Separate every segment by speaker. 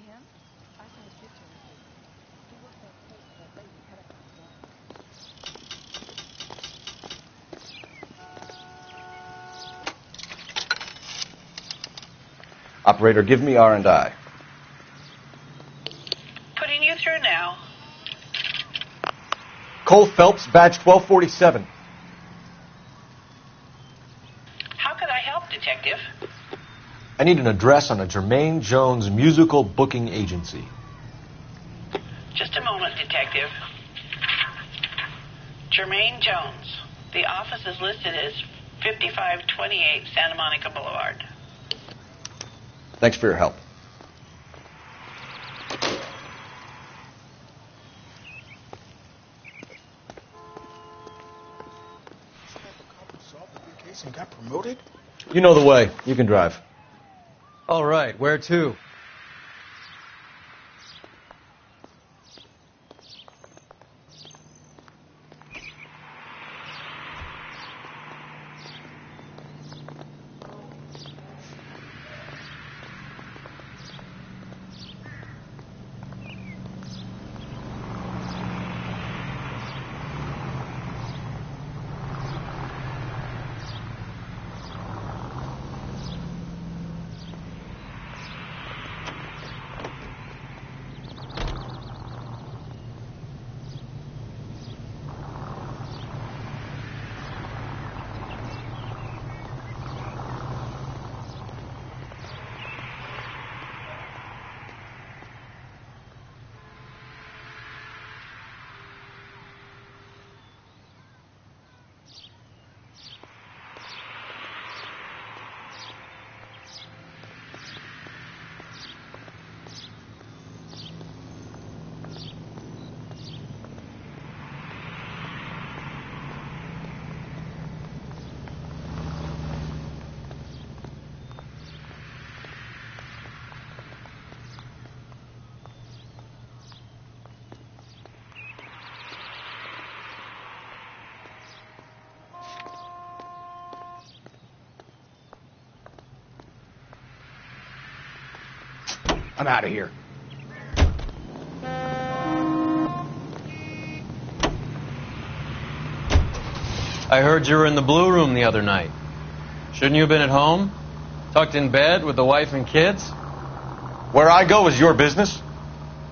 Speaker 1: him? I saw his picture last week. He worked that place that lady had up on.
Speaker 2: Operator, give me R&I.
Speaker 3: Putting you through now.
Speaker 2: Cole Phelps, badge 1247.
Speaker 3: How could I help, Detective?
Speaker 2: I need an address on a Jermaine Jones musical booking agency.
Speaker 3: Just a moment, Detective. Jermaine Jones. The office is listed as 5528 Santa Monica Boulevard.
Speaker 2: Thanks for your help.
Speaker 4: And got promoted?
Speaker 2: You know the way. You can drive.
Speaker 5: All right, where to?
Speaker 4: I'm out of here.
Speaker 5: I heard you were in the Blue Room the other night. Shouldn't you have been at home? Tucked in bed with the wife and kids?
Speaker 2: Where I go is your business?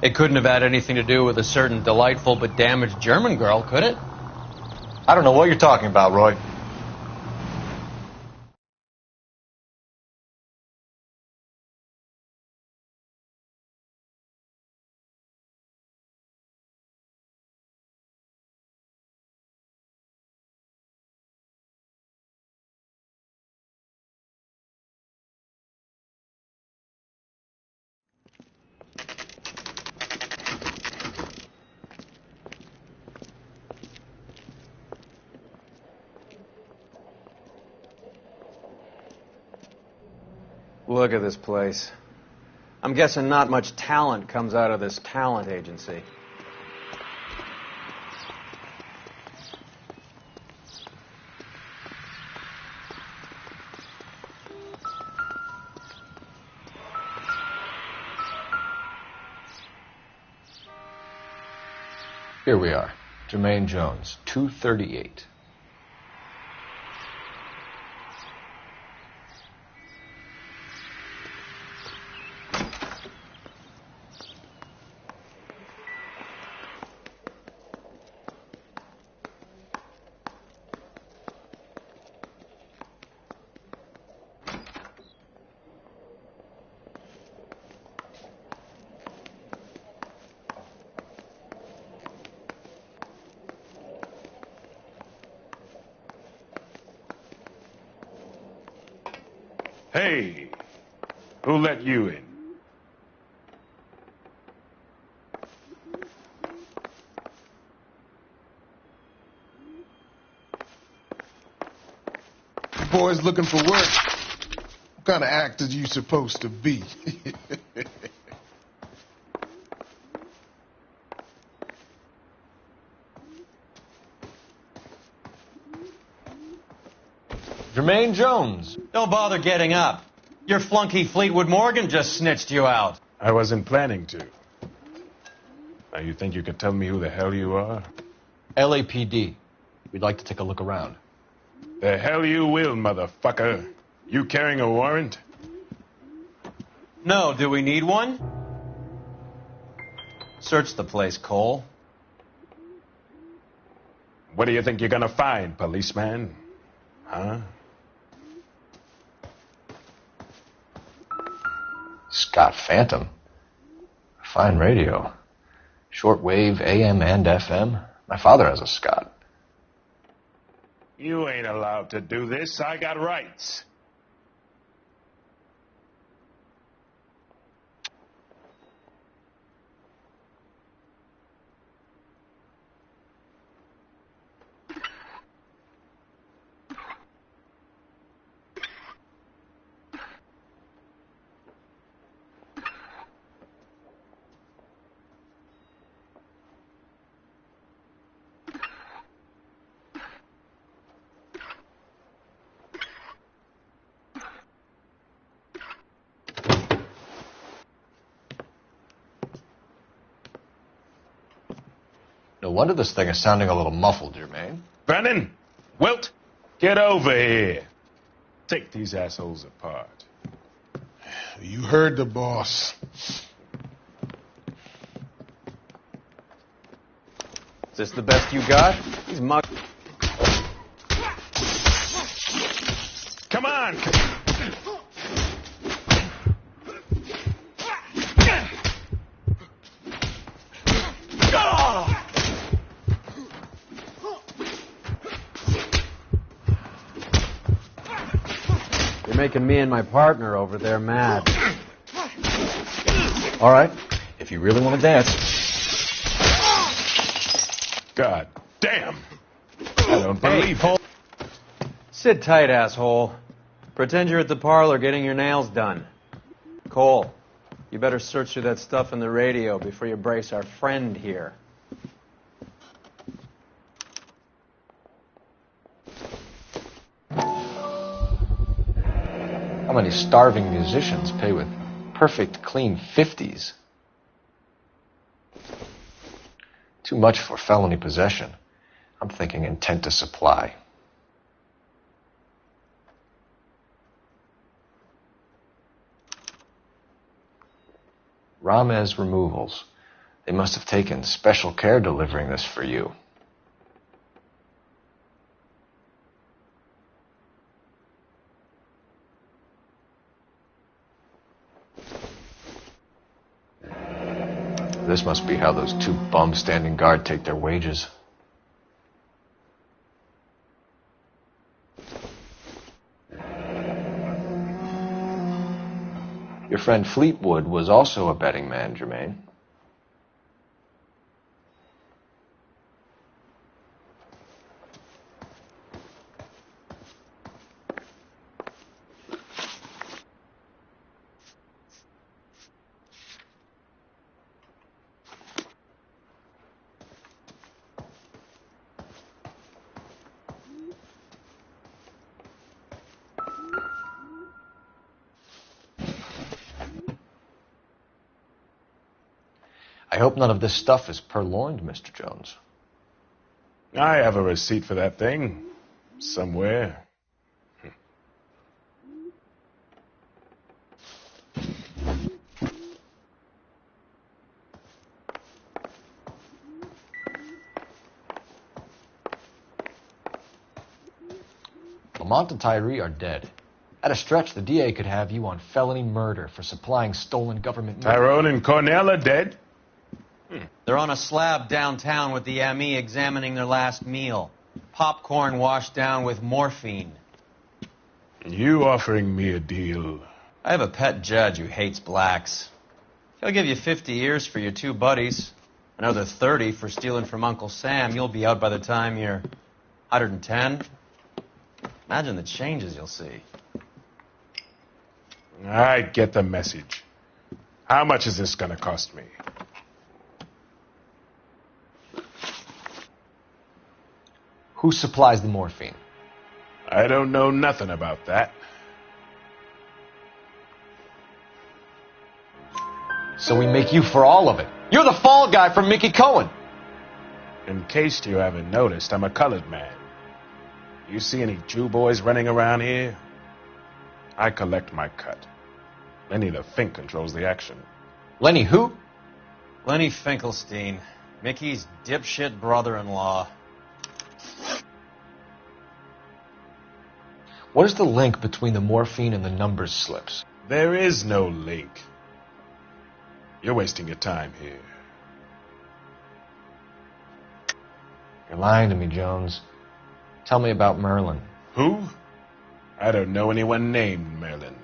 Speaker 5: It couldn't have had anything to do with a certain delightful but damaged German girl, could it?
Speaker 2: I don't know what you're talking about, Roy.
Speaker 5: Look at this place. I'm guessing not much talent comes out of this talent agency.
Speaker 2: Here we are. Jermaine Jones, 238.
Speaker 6: Hey, who let you in?
Speaker 4: Boys looking for work. What kind of actor you supposed to be?
Speaker 2: Jermaine Jones.
Speaker 5: Don't bother getting up. Your flunky Fleetwood Morgan just snitched you out.
Speaker 6: I wasn't planning to. Now, you think you can tell me who the hell you are?
Speaker 2: LAPD. We'd like to take a look around.
Speaker 6: The hell you will, motherfucker. You carrying a warrant?
Speaker 5: No, do we need one? Search the place, Cole.
Speaker 6: What do you think you're gonna find, policeman? Huh?
Speaker 2: Scott Phantom. Fine radio. Shortwave, AM and FM. My father has a Scott.
Speaker 6: You ain't allowed to do this. I got rights.
Speaker 2: No wonder this thing is sounding a little muffled, Jermaine.
Speaker 6: Brennan, Wilt, get over here. Take these assholes apart.
Speaker 4: You heard the boss.
Speaker 5: Is this the best you got? These mug...
Speaker 6: Come on!
Speaker 5: You're making me and my partner over there mad.
Speaker 2: All right, if you really want to dance.
Speaker 6: God damn! I don't believe it.
Speaker 5: Sit tight, asshole. Pretend you're at the parlor getting your nails done. Cole, you better search through that stuff in the radio before you brace our friend here.
Speaker 2: How many starving musicians pay with perfect, clean 50s? Too much for felony possession. I'm thinking intent to supply. Ramez Removals. They must have taken special care delivering this for you. This must be how those two bums standing guard take their wages. Your friend Fleetwood was also a betting man, Jermaine. I hope none of this stuff is purloined, Mr. Jones.
Speaker 6: I have a receipt for that thing. Somewhere.
Speaker 2: Lamont and Tyree are dead. At a stretch, the DA could have you on felony murder for supplying stolen government money.
Speaker 6: Tyrone and Cornell are dead?
Speaker 5: They're on a slab downtown with the ME examining their last meal. Popcorn washed down with morphine.
Speaker 6: You offering me a deal?
Speaker 5: I have a pet judge who hates blacks. He'll give you 50 years for your two buddies. Another 30 for stealing from Uncle Sam. You'll be out by the time you're 110. Imagine the changes you'll see.
Speaker 6: I get the message. How much is this gonna cost me?
Speaker 2: Who supplies the morphine?
Speaker 6: I don't know nothing about that.
Speaker 2: So we make you for all of it. You're the fall guy from Mickey Cohen.
Speaker 6: In case you haven't noticed, I'm a colored man. You see any Jew boys running around here? I collect my cut. Lenny the Fink controls the action.
Speaker 2: Lenny who?
Speaker 5: Lenny Finkelstein, Mickey's dipshit brother-in-law.
Speaker 2: What is the link between the morphine and the numbers slips?
Speaker 6: There is no link. You're wasting your time here.
Speaker 2: You're lying to me, Jones. Tell me about Merlin.
Speaker 6: Who? I don't know anyone named Merlin.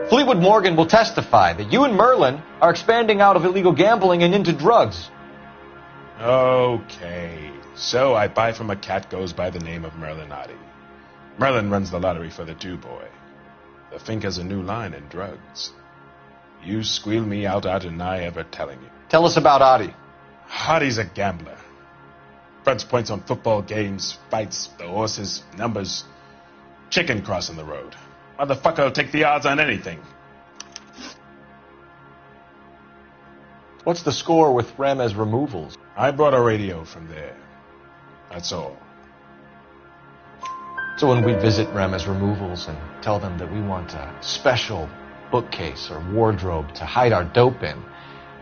Speaker 2: Fleetwood Morgan will testify that you and Merlin are expanding out of illegal gambling and into drugs.
Speaker 6: Okay. So I buy from a cat goes by the name of Merlinotti. Merlin runs the lottery for the Jew boy. The Fink has a new line in drugs. You squeal me out, I deny ever telling you.
Speaker 2: Tell us about Adi.
Speaker 6: Hardy's a gambler. Fronts points on football games, fights, the horses, numbers. Chicken crossing the road. Motherfucker will take the odds on anything.
Speaker 2: What's the score with Ramez removals?
Speaker 6: I brought a radio from there. That's all.
Speaker 2: So when we visit Ramez removals and tell them that we want a special bookcase or wardrobe to hide our dope in,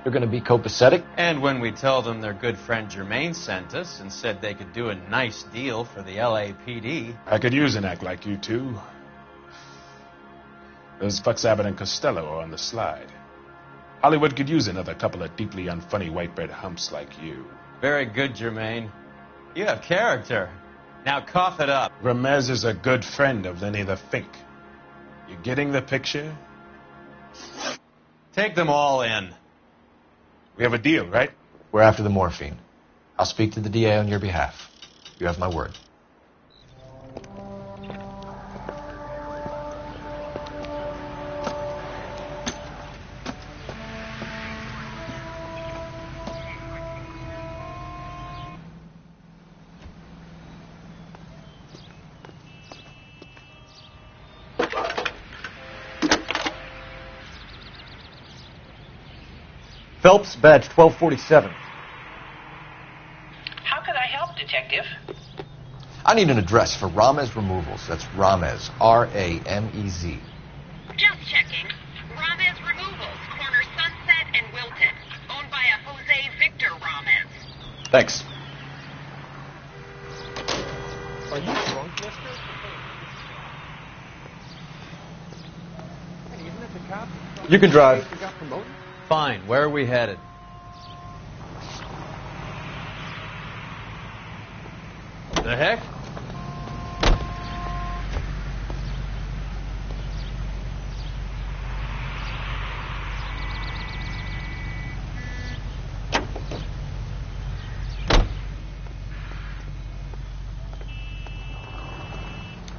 Speaker 2: they're going to be copacetic?
Speaker 5: And when we tell them their good friend Jermaine sent us and said they could do a nice deal for the LAPD.
Speaker 6: I could use an act like you two. Those fucks Abbott and Costello are on the slide. Hollywood could use another couple of deeply unfunny white bread humps like you.
Speaker 5: Very good, Jermaine. You have character. Now cough it up.
Speaker 6: Ramez is a good friend of Lenny the Fink. You getting the picture?
Speaker 5: Take them all in.
Speaker 6: We have a deal, right?
Speaker 2: We're after the morphine. I'll speak to the DA on your behalf. You have my word.
Speaker 7: Phelps, badge 1247.
Speaker 3: How can I help, Detective?
Speaker 2: I need an address for Ramez Removals. That's Ramez, R-A-M-E-Z.
Speaker 8: Just checking. Ramez Removals, corner Sunset and Wilton. Owned by a Jose Victor Ramez.
Speaker 2: Thanks.
Speaker 7: Are you drunk, mister? Hey, isn't it the cop?
Speaker 2: You can drive.
Speaker 7: You got promoted?
Speaker 5: Fine. Where are we headed? The heck?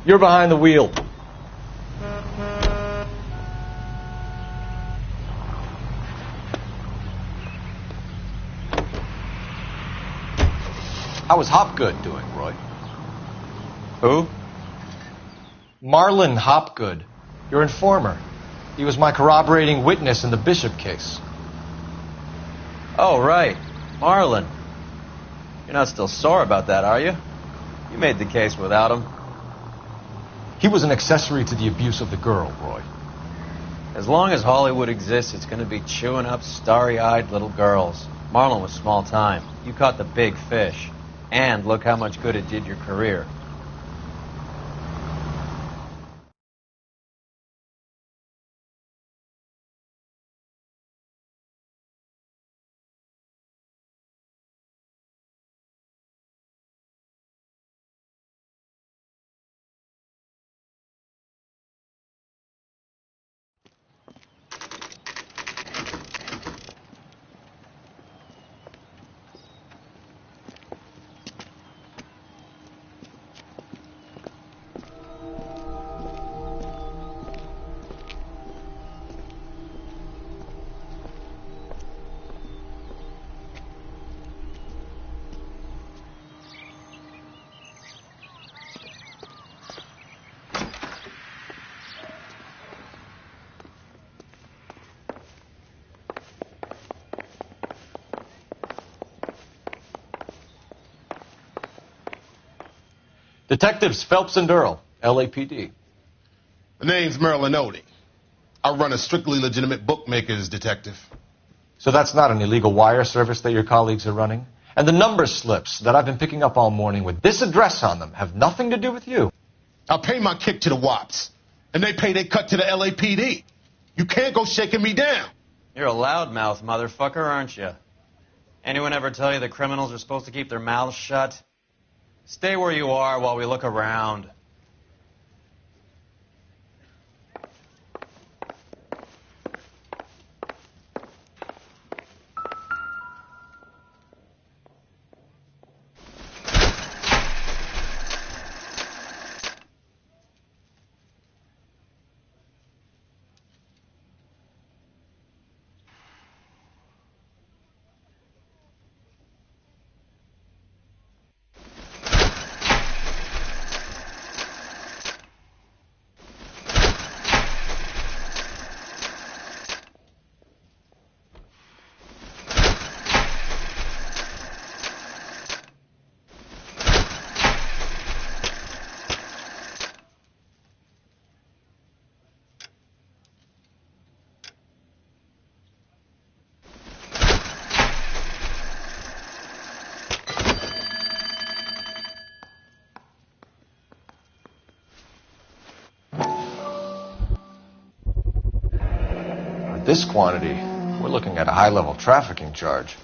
Speaker 2: You're behind the wheel. How was Hopgood doing, Roy?
Speaker 5: Who?
Speaker 2: Marlon Hopgood, your informer. He was my corroborating witness in the Bishop case.
Speaker 5: Oh, right. Marlon. You're not still sore about that, are you? You made the case without him.
Speaker 2: He was an accessory to the abuse of the girl, Roy.
Speaker 5: As long as Hollywood exists, it's going to be chewing up starry-eyed little girls. Marlon was small time. You caught the big fish. And look how much good it did your career.
Speaker 2: Detectives Phelps and Earl, LAPD.
Speaker 4: The name's Merlin Odie. I run a strictly legitimate bookmaker's detective.
Speaker 2: So that's not an illegal wire service that your colleagues are running? And the number slips that I've been picking up all morning with this address on them have nothing to do with you?
Speaker 4: I pay my kick to the Wops, and they pay their cut to the LAPD. You can't go shaking me down.
Speaker 5: You're a loudmouth motherfucker, aren't you? Anyone ever tell you that criminals are supposed to keep their mouths shut? Stay where you are while we look around.
Speaker 2: This quantity, we're looking at a high-level trafficking charge.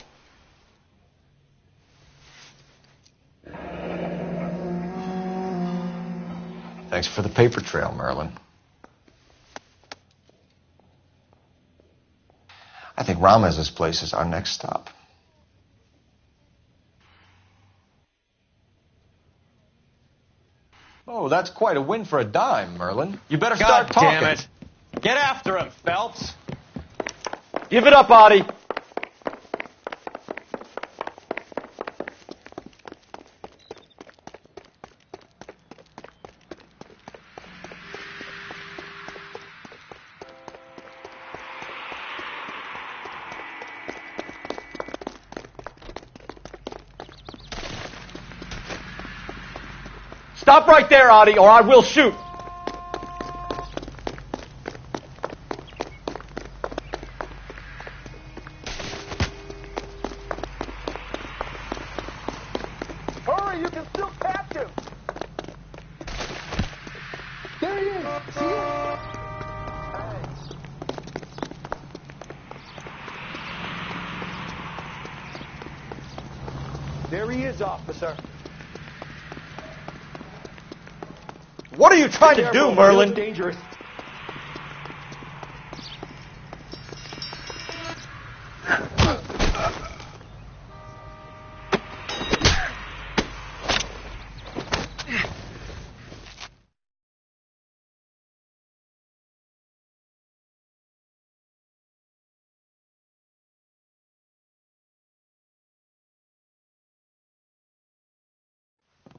Speaker 2: Thanks for the paper trail, Merlin. I think Ramez's place is our next stop. Oh, that's quite a win for a dime, Merlin. You better start talking.
Speaker 5: God damn it. Get after him, Phelps.
Speaker 7: Give it up, Adi. Stop right there, Adi, or I will shoot.
Speaker 9: Hurry, you can still catch him. There he is. See him? Thanks. There he is, officer.
Speaker 7: What are you trying to do, Merlin?
Speaker 9: It's dangerous.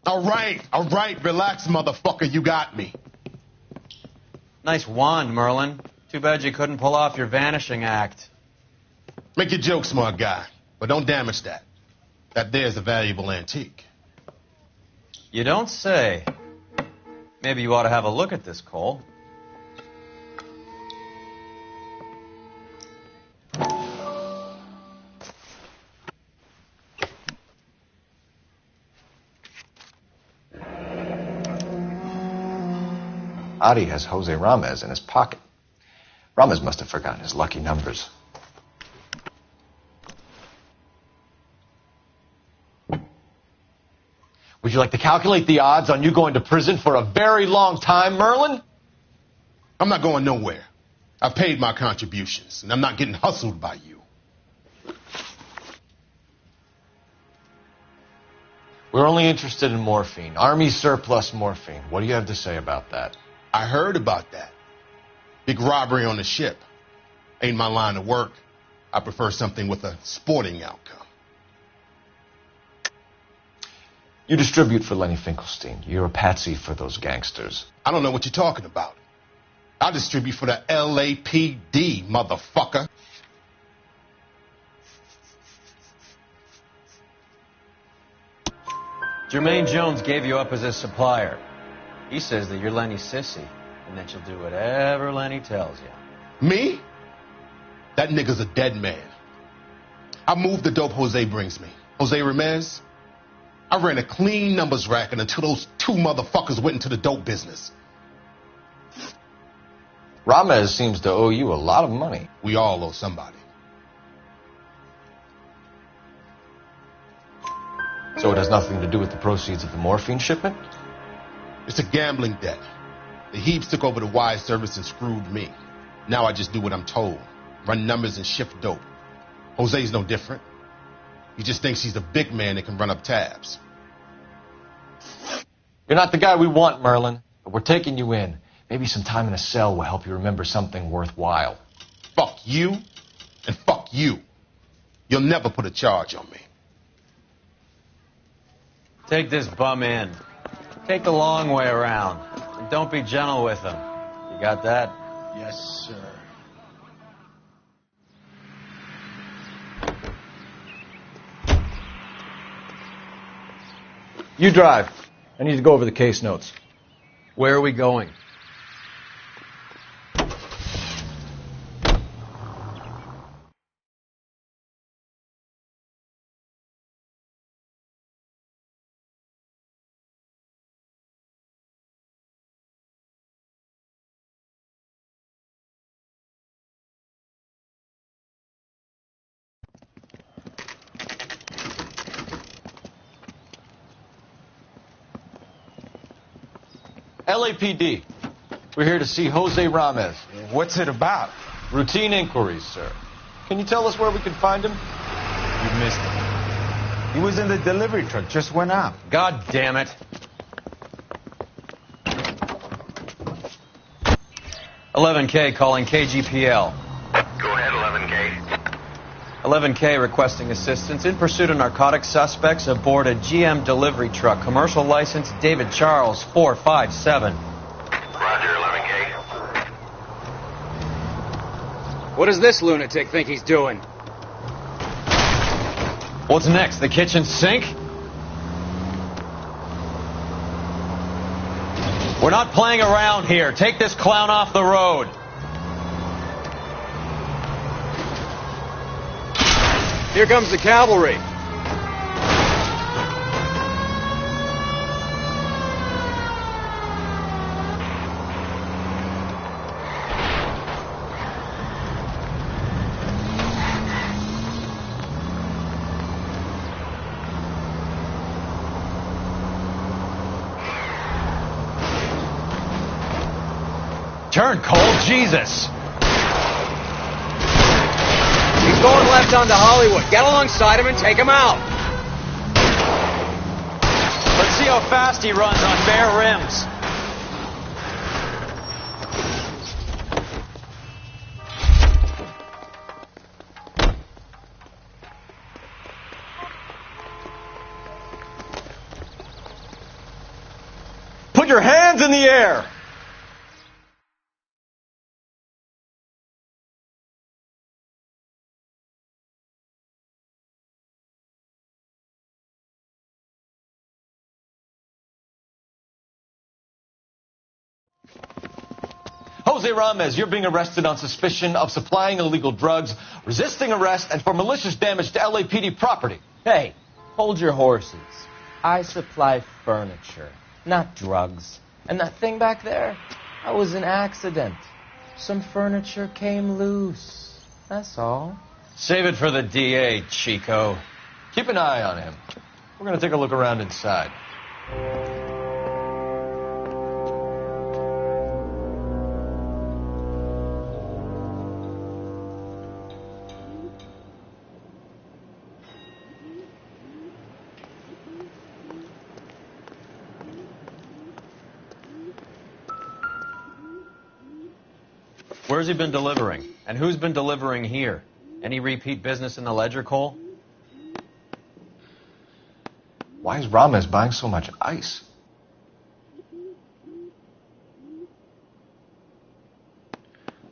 Speaker 4: All right, relax, motherfucker, you got me.
Speaker 5: Nice wand, Merlin. Too bad you couldn't pull off your vanishing act.
Speaker 4: Make your joke, smart guy, but don't damage that. That there's a valuable antique.
Speaker 5: You don't say. Maybe you ought to have a look at this, Cole.
Speaker 2: Adi has Jose Ramez in his pocket. Ramez must have forgotten his lucky numbers. Would you like to calculate the odds on you going to prison for a very long time, Merlin?
Speaker 4: I'm not going nowhere. I've paid my contributions, and I'm not getting hustled by you.
Speaker 2: We're only interested in morphine. Army surplus morphine. What do you have to say about that?
Speaker 4: I heard about that. Big robbery on the ship. Ain't my line of work. I prefer something with a sporting outcome.
Speaker 2: You distribute for Lenny Finkelstein. You're a patsy for those gangsters.
Speaker 4: I don't know what you're talking about. I distribute for the LAPD, motherfucker.
Speaker 5: Jermaine Jones gave you up as his supplier. He says that you're Lenny's sissy, and that you'll do whatever Lenny tells you.
Speaker 4: Me? That nigga's a dead man. I moved the dope Jose brings me. Jose Ramirez? I ran a clean numbers racket until those two motherfuckers went into the dope business.
Speaker 2: Ramez seems to owe you a lot of money.
Speaker 4: We all owe somebody.
Speaker 2: So it has nothing to do with the proceeds of the morphine shipment?
Speaker 4: It's a gambling debt. The Heaps took over the wire service and screwed me. Now I just do what I'm told. Run numbers and shift dope. Jose's no different. He just thinks he's the big man that can run up tabs.
Speaker 2: You're not the guy we want, Merlin, but we're taking you in. Maybe some time in a cell will help you remember something worthwhile.
Speaker 4: Fuck you, and fuck you. You'll never put a charge on me.
Speaker 5: Take this bum in. Take the long way around. And don't be gentle with him. You got that?
Speaker 4: Yes, sir.
Speaker 2: You drive. I need to go over the case notes.
Speaker 5: Where are we going?
Speaker 2: LAPD. We're here to see Jose Ramez.
Speaker 6: What's it about?
Speaker 2: Routine inquiries, sir. Can you tell us where we can find him?
Speaker 6: You missed him. He was in the delivery truck, just went out.
Speaker 5: God damn it. 11K calling KGPL.
Speaker 10: Go ahead, 11K.
Speaker 5: 11K requesting assistance in pursuit of narcotic suspects aboard a GM delivery truck. Commercial license David Charles 457.
Speaker 10: Roger, 11K.
Speaker 7: What does this lunatic think he's doing?
Speaker 5: What's next? The kitchen sink? We're not playing around here. Take this clown off the road.
Speaker 7: Here comes the cavalry.
Speaker 5: Turn cold, Jesus.
Speaker 7: He's going left onto Hollywood. Get alongside him and take him out.
Speaker 5: Let's see how fast he runs on bare rims.
Speaker 7: Put your hands in the air.
Speaker 2: Jose Ramez, you're being arrested on suspicion of supplying illegal drugs, resisting arrest, and for malicious damage to LAPD property.
Speaker 11: Hey, hold your horses. I supply furniture, not drugs. And that thing back there, that was an accident. Some furniture came loose. That's all.
Speaker 5: Save it for the DA, Chico.
Speaker 2: Keep an eye on him. We're going to take a look around inside.
Speaker 5: Where's he been delivering? And who's been delivering here? Any repeat business in the ledger, Cole?
Speaker 2: Why is Ramez buying so much ice?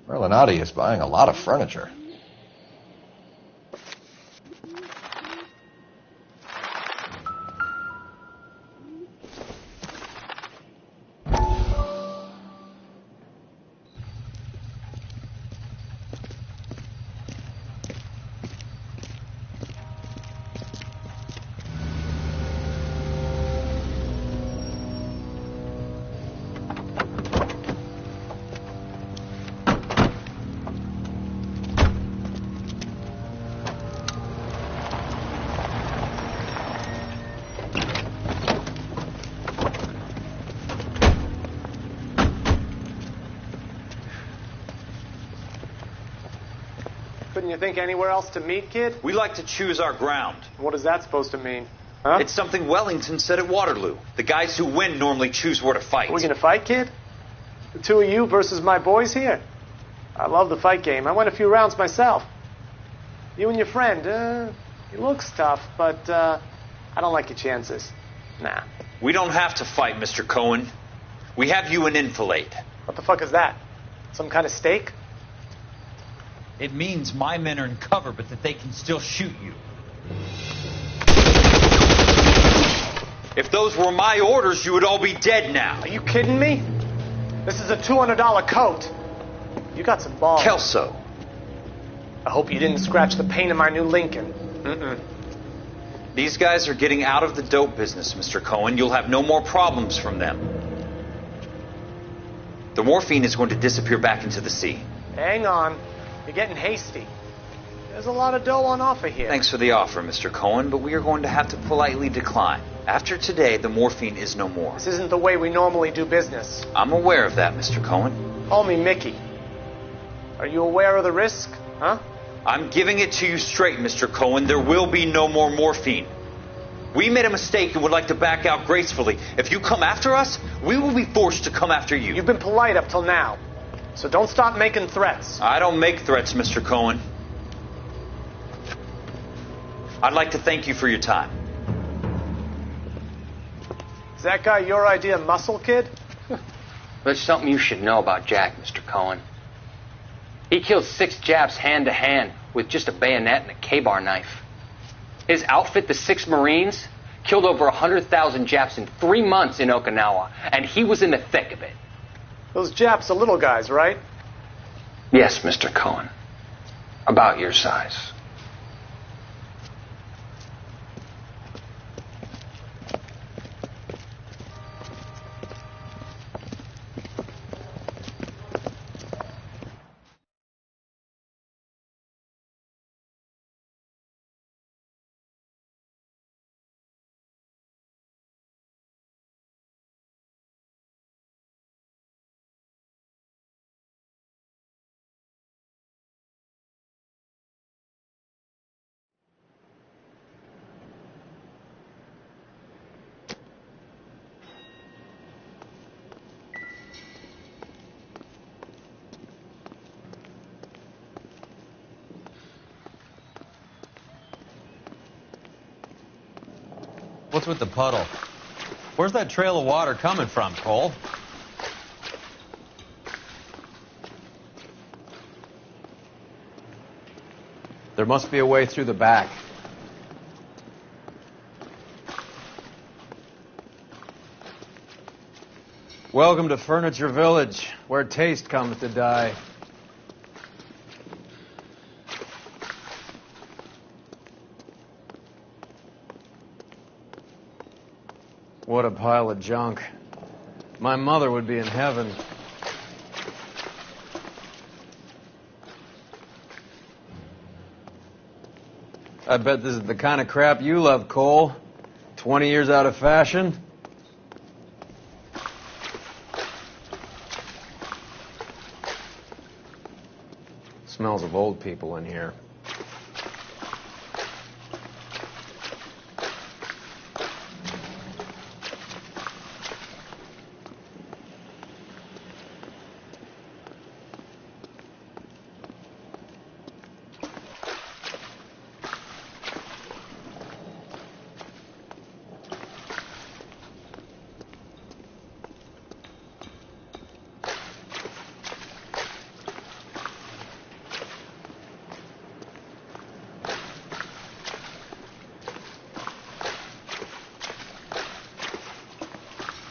Speaker 2: Merlinotti is buying a lot of furniture.
Speaker 12: Couldn't you think anywhere else to meet, kid?
Speaker 7: We like to choose our ground.
Speaker 12: What is that supposed to mean? Huh?
Speaker 7: It's something Wellington said at Waterloo. The guys who win normally choose where to fight.
Speaker 12: Are we gonna fight, kid? The two of you versus my boys here? I love the fight game. I went a few rounds myself. You and your friend, he looks tough, but I don't like your chances. Nah.
Speaker 7: We don't have to fight, Mr. Cohen. We have you in enfilade.
Speaker 12: What the fuck is that? Some kind of steak?
Speaker 7: It means my men are in cover, but that they can still shoot you. If those were my orders, you would all be dead now.
Speaker 12: Are you kidding me? This is a $200 coat. You got some balls.
Speaker 7: Kelso.
Speaker 12: I hope you didn't scratch the paint of my new Lincoln. Mm-mm.
Speaker 7: These guys are getting out of the dope business, Mr. Cohen. You'll have no more problems from them. The morphine is going to disappear back into the sea.
Speaker 12: Hang on. You're getting hasty. There's a lot of dough on offer here.
Speaker 7: Thanks for the offer, Mr. Cohen, but we are going to have to politely decline. After today, the morphine is no more.
Speaker 12: This isn't the way we normally do business.
Speaker 7: I'm aware of that, Mr. Cohen.
Speaker 12: Call me Mickey. Are you aware of the risk, huh?
Speaker 7: I'm giving it to you straight, Mr. Cohen. There will be no more morphine. We made a mistake and would like to back out gracefully. If you come after us, we will be forced to come after you.
Speaker 12: You've been polite up till now, so don't stop making threats.
Speaker 7: I don't make threats, Mr. Cohen. I'd like to thank you for your time.
Speaker 12: Is that guy your idea of muscle, kid?
Speaker 13: There's something you should know about Jack, Mr. Cohen. He killed 6 Japs hand to hand with just a bayonet and a K-bar knife. His outfit, the 6 Marines, killed over 100,000 Japs in 3 months in Okinawa, and he was in the thick of it.
Speaker 12: Those Japs are little guys, right?
Speaker 13: Yes, Mr. Cohen. About your size.
Speaker 5: What's with the puddle? Where's that trail of water coming from, Cole?
Speaker 2: There must be a way through the back.
Speaker 5: Welcome to Furniture Village, where taste comes to die. What a pile of junk. My mother would be in heaven. I bet this is the kind of crap you love, Cole. 20 years out of fashion. Smells of old people in here.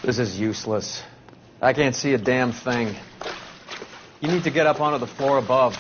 Speaker 5: This is useless. I can't see a damn thing. You need to get up onto the floor above.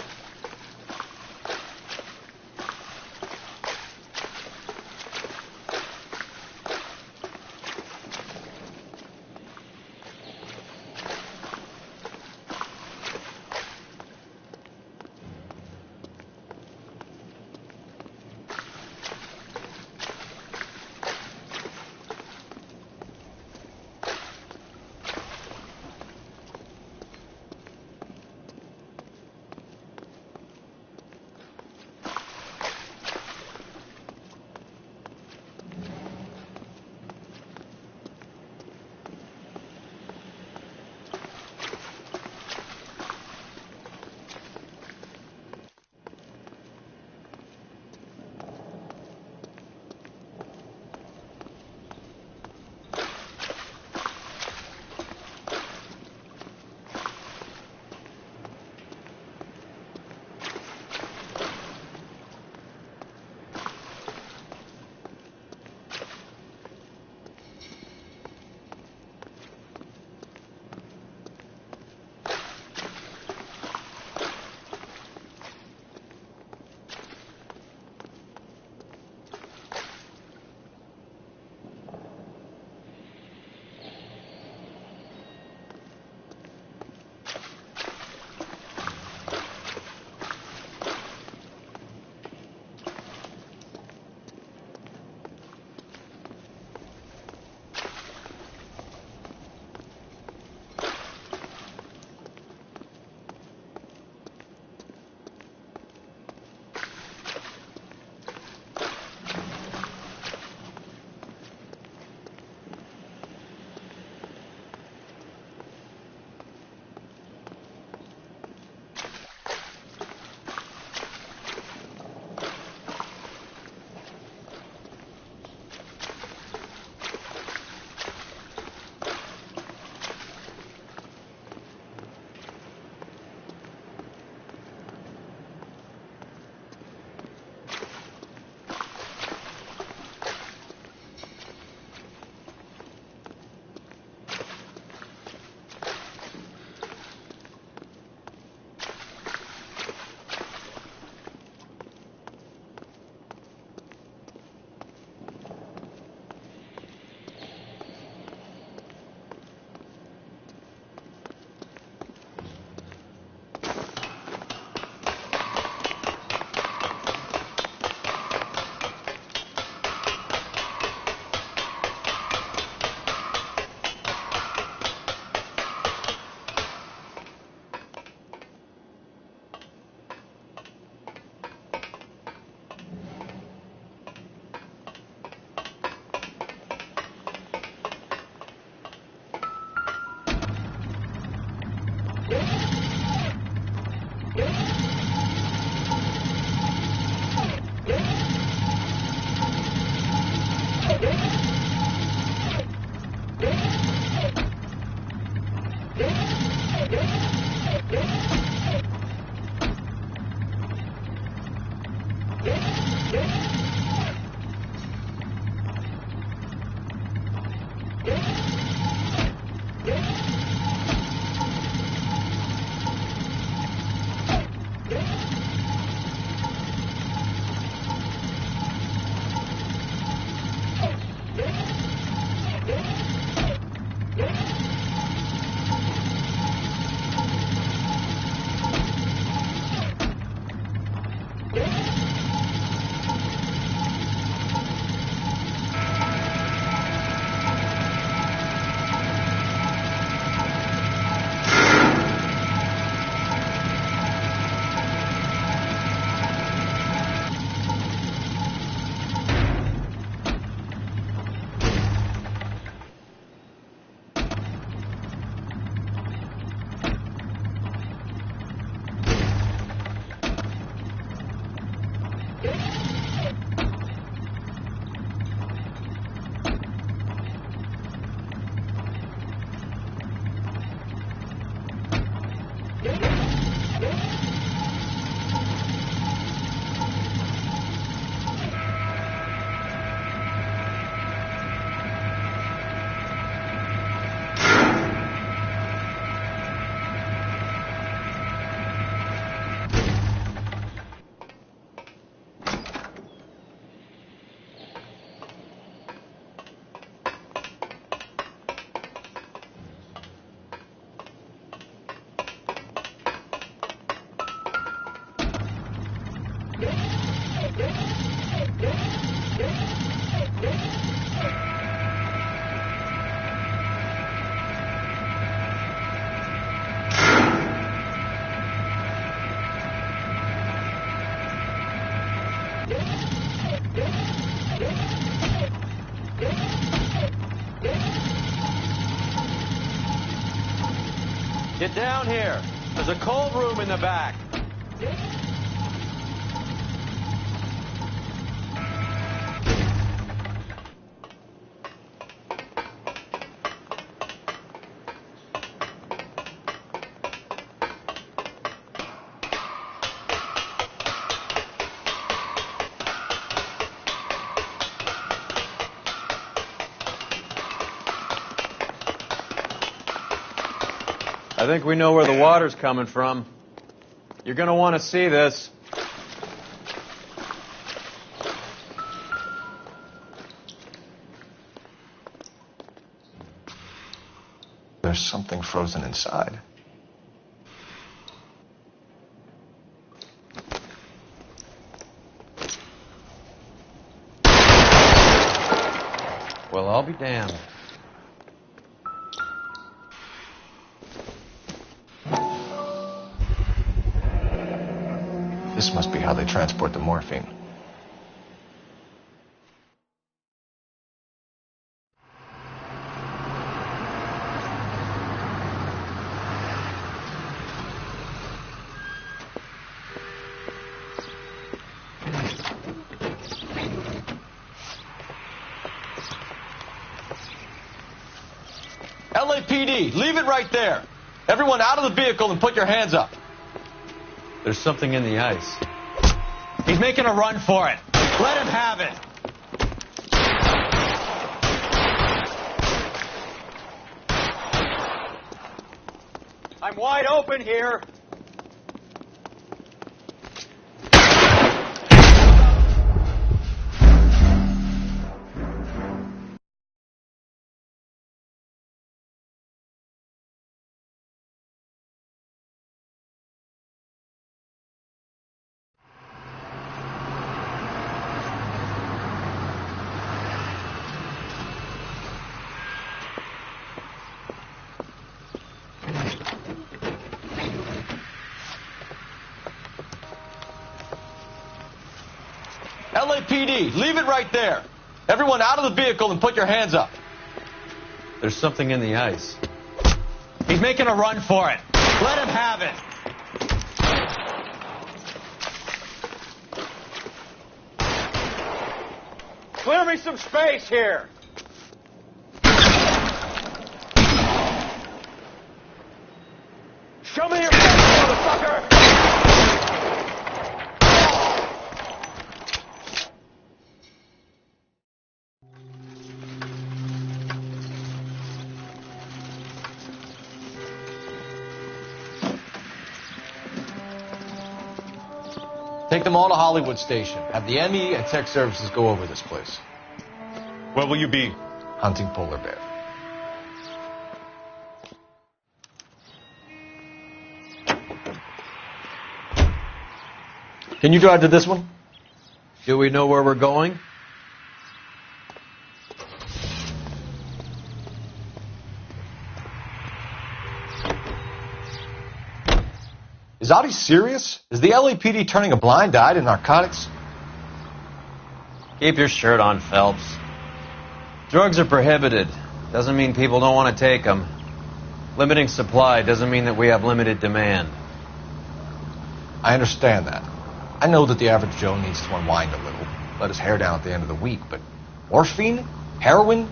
Speaker 5: Get down here. There's a cold room in the back. I think we know where the water's coming from. You're going to want to see this.
Speaker 2: There's something frozen inside.
Speaker 5: Well, I'll be damned.
Speaker 2: This must be how they transport the morphine.
Speaker 5: LAPD, leave it right there. Everyone out of the vehicle and put your hands up. There's something in the ice. He's making a run for it. Let him have it. I'm wide open here. LAPD, leave it right there. Everyone out of the vehicle and put your hands up. There's something in the ice. He's making a run for it. Let him have it. Clear me some space here. Show me your face, motherfucker!
Speaker 2: Take them all to Hollywood Station. Have the ME and Tech Services go over this place.
Speaker 4: Where will you be?
Speaker 2: Hunting polar bear. Can you drive to this one?
Speaker 5: Do we know where we're going?
Speaker 2: Is Audie serious? Is the LAPD turning a blind eye to narcotics?
Speaker 5: Keep your shirt on, Phelps. Drugs are prohibited. Doesn't mean people don't want to take them. Limiting supply doesn't mean that we have limited demand.
Speaker 2: I understand that. I know that the average Joe needs to unwind a little, let his hair down at the end of the week, but morphine? Heroin?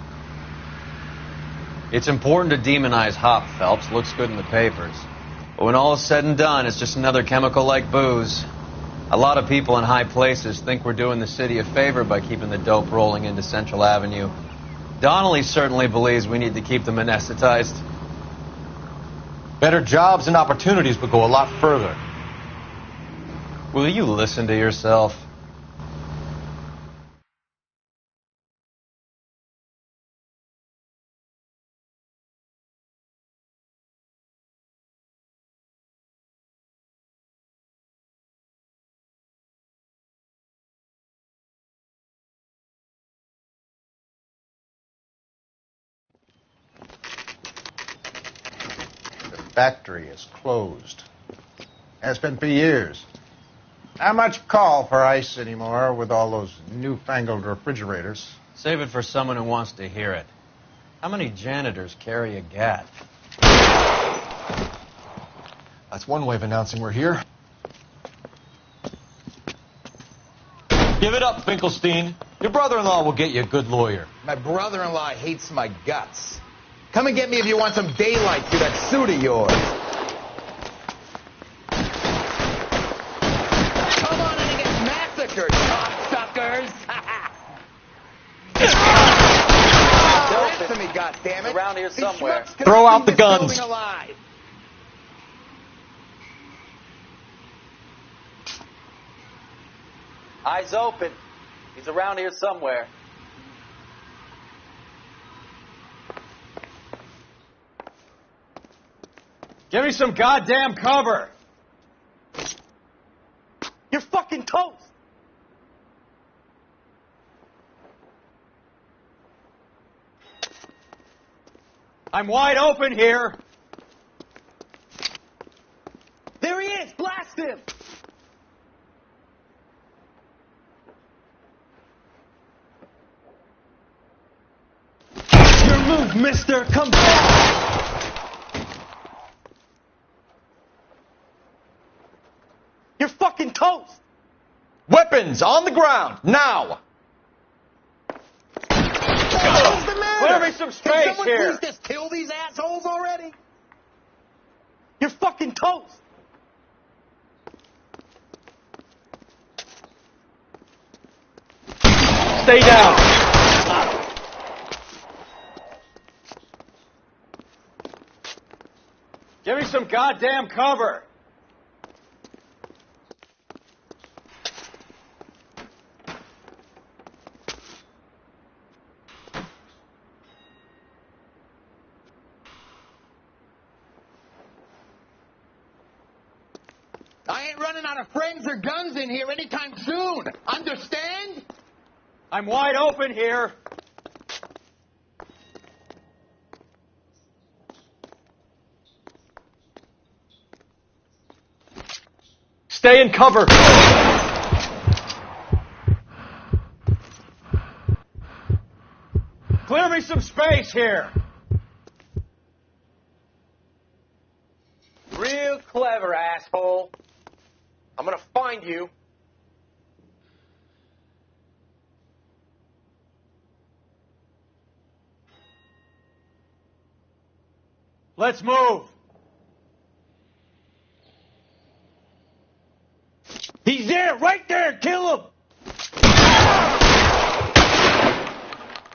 Speaker 5: It's important to demonize hop, Phelps. Looks good in the papers. But when all is said and done, it's just another chemical like booze. A lot of people in high places think we're doing the city a favor by keeping the dope rolling into Central Avenue. Donnelly certainly believes we need to keep them anesthetized.
Speaker 2: Better jobs and opportunities would go a lot further.
Speaker 5: Will you listen to yourself?
Speaker 14: Factory is closed. Has been for years. Not much call for ice anymore with all those newfangled refrigerators.
Speaker 5: Save it for someone who wants to hear it. How many janitors carry a gat?
Speaker 2: That's one way of announcing we're here.
Speaker 5: Give it up, Finkelstein. Your brother-in-law will get you a good lawyer.
Speaker 15: My brother-in-law hates my guts. Come and get me if you want some daylight through that suit of yours. Come on in and get massacred, cocksuckers! They're after me, goddammit.
Speaker 7: Around here somewhere.
Speaker 5: Throw out the guns.
Speaker 15: Alive.
Speaker 7: Eyes open. He's around here somewhere.
Speaker 5: Give me some goddamn cover.
Speaker 15: You're fucking toast!
Speaker 5: I'm wide open here.
Speaker 15: There he is! Blast him!
Speaker 5: Your move, mister. Come back.
Speaker 15: You're fucking toast!
Speaker 5: Weapons on the ground, now.
Speaker 15: What's the matter?
Speaker 5: Clear me some space
Speaker 15: Can someone
Speaker 5: here.
Speaker 15: please just kill these assholes already? You're fucking toast!
Speaker 5: Stay down. Give me some goddamn cover.
Speaker 15: I ain't running out of friends or guns in here anytime soon. Understand?
Speaker 5: I'm wide open here. Stay in cover. Clear me some space here.
Speaker 15: Real clever, asshole. I'm gonna find you.
Speaker 5: Let's move.
Speaker 15: He's there, right there. Kill him.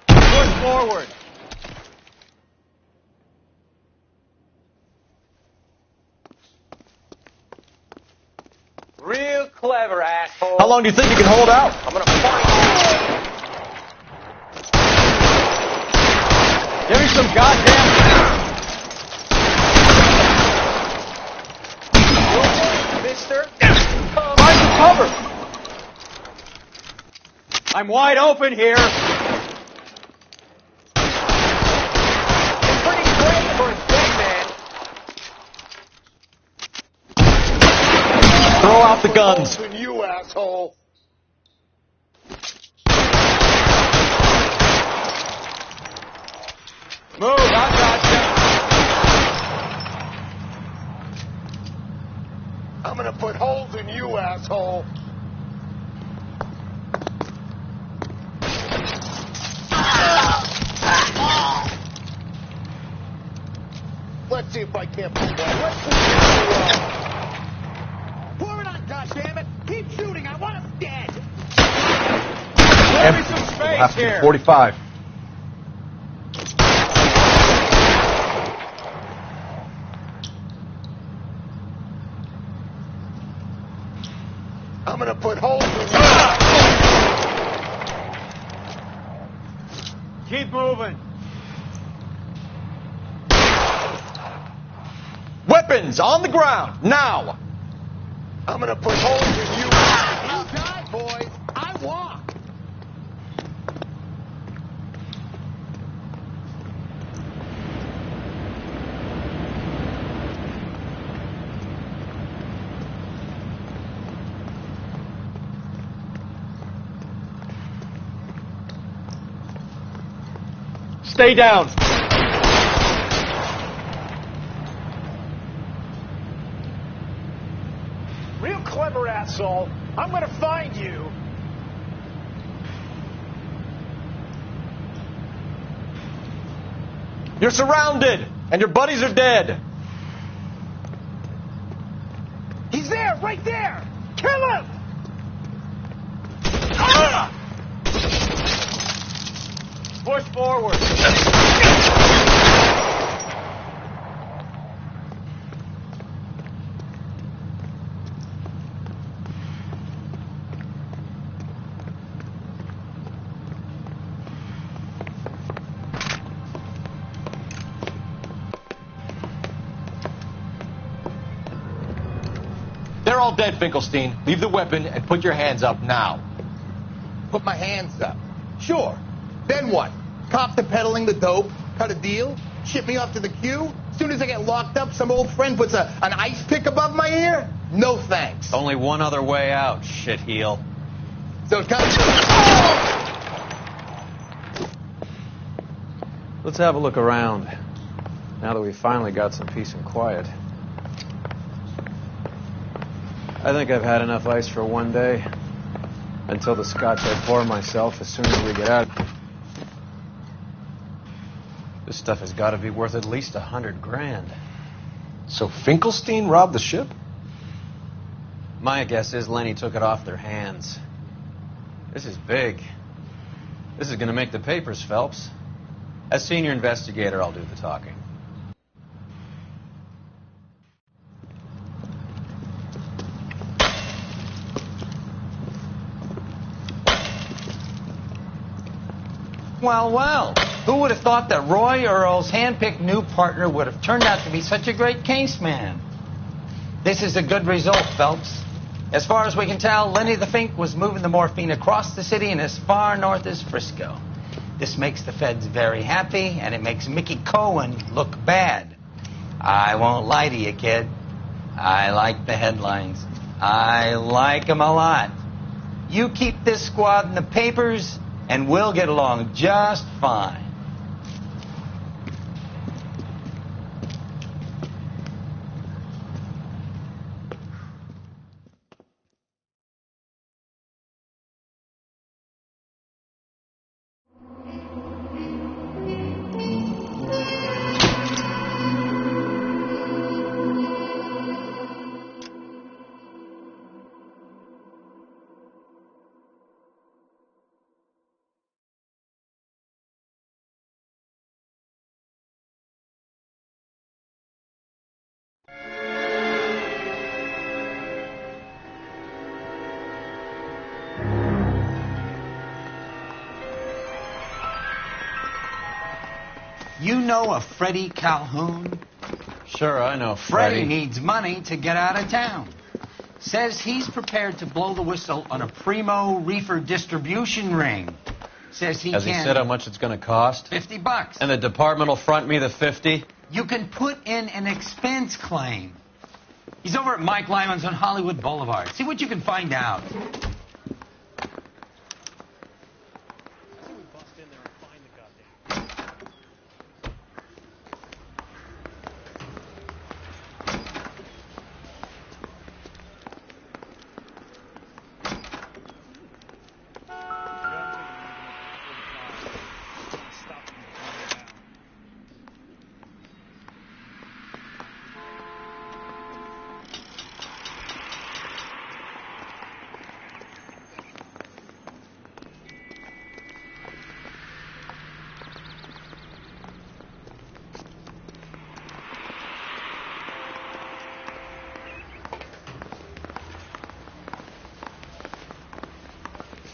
Speaker 5: Push forward.
Speaker 15: Real clever, asshole.
Speaker 5: How long do you think you can hold out?
Speaker 15: I'm gonna find you.
Speaker 5: Give me some goddamn...
Speaker 15: Mister.
Speaker 5: Find some cover. I'm wide open here.
Speaker 15: It's pretty great for a dead man.
Speaker 5: Throw out the guns.
Speaker 15: Open you, asshole.
Speaker 5: Move, I got
Speaker 15: I'm gonna put holes in you, asshole. Let's see if I can't put one. Let's pour it on, goddammit! Keep shooting. I want us dead.
Speaker 5: Give me some space
Speaker 2: Have to
Speaker 5: here.
Speaker 2: 45.
Speaker 15: I'm gonna put holes in you.
Speaker 5: Keep moving.
Speaker 15: Weapons on the ground, now! I'm gonna put holes in you. You die, boys. I walk.
Speaker 5: Stay down.
Speaker 12: clever, asshole. I'm gonna find you.
Speaker 15: You're surrounded, and your buddies are dead.
Speaker 12: He's there, right there. Kill him!
Speaker 15: Push forward. They're all dead, Finkelstein. Leave the weapon and put your hands up now.
Speaker 16: Put my hands up. Sure. Then what? Cops are peddling the dope, cut a deal, ship me off to the queue. As soon as I get locked up, some old friend puts an ice pick above my ear? No thanks.
Speaker 5: Only one other way out, shitheel.
Speaker 16: So it's kind of...
Speaker 5: Let's have a look around, now that we've finally got some peace and quiet. I think I've had enough ice for one day, until the scotch I pour myself as soon as we get out. This stuff has got to be worth at least $100 grand.
Speaker 2: So Finkelstein robbed the ship?
Speaker 5: My guess is Lenny took it off their hands. This is big. This is going to make the papers, Phelps. As senior investigator, I'll do the talking.
Speaker 17: Well, well. Who would have thought that Roy Earle's hand-picked new partner would have turned out to be such a great case man? This is a good result, Phelps. As far as we can tell, Lenny the Fink was moving the morphine across the city and as far north as Frisco. This makes the feds very happy, and it makes Mickey Cohen look bad. I won't lie to you, kid. I like the headlines. I like them a lot. You keep this squad in the papers, and we'll get along just fine. You know a Freddie Calhoun?
Speaker 5: Sure, I know
Speaker 17: Freddie needs money to get out of town. Says he's prepared to blow the whistle on a primo reefer distribution ring. Says he
Speaker 5: Has
Speaker 17: can...
Speaker 5: he said how much it's going to cost?
Speaker 17: $50.
Speaker 5: And the department will front me the 50?
Speaker 17: You can put in an expense claim. He's over at Mike Lyman's on Hollywood Boulevard. See what you can find out.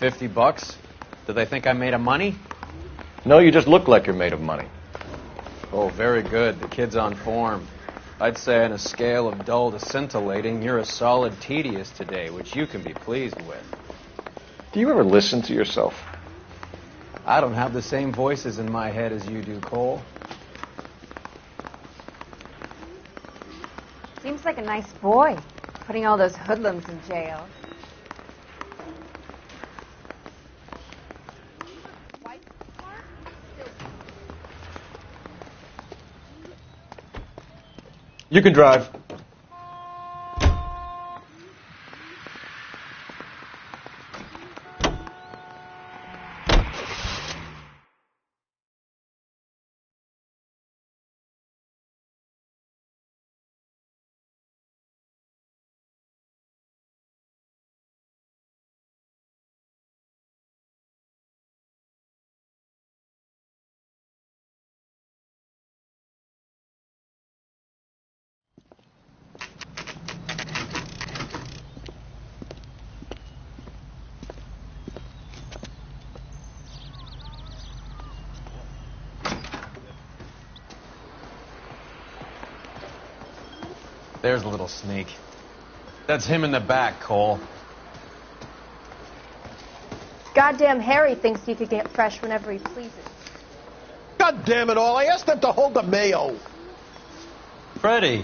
Speaker 5: $50? Do they think I'm made of money?
Speaker 2: No, you just look like you're made of money.
Speaker 5: Oh, very good. The kid's on form. I'd say on a scale of dull to scintillating, you're a solid tedious today, which you can be pleased with.
Speaker 2: Do you ever listen to yourself?
Speaker 5: I don't have the same voices in my head as you do, Cole.
Speaker 18: Seems like a nice boy, putting all those hoodlums in jail.
Speaker 2: You can drive.
Speaker 5: There's a little sneak. That's him in the back, Cole.
Speaker 18: Goddamn Harry thinks you could get fresh whenever he pleases.
Speaker 15: God damn it all, I asked them to hold the mayo.
Speaker 5: Freddie,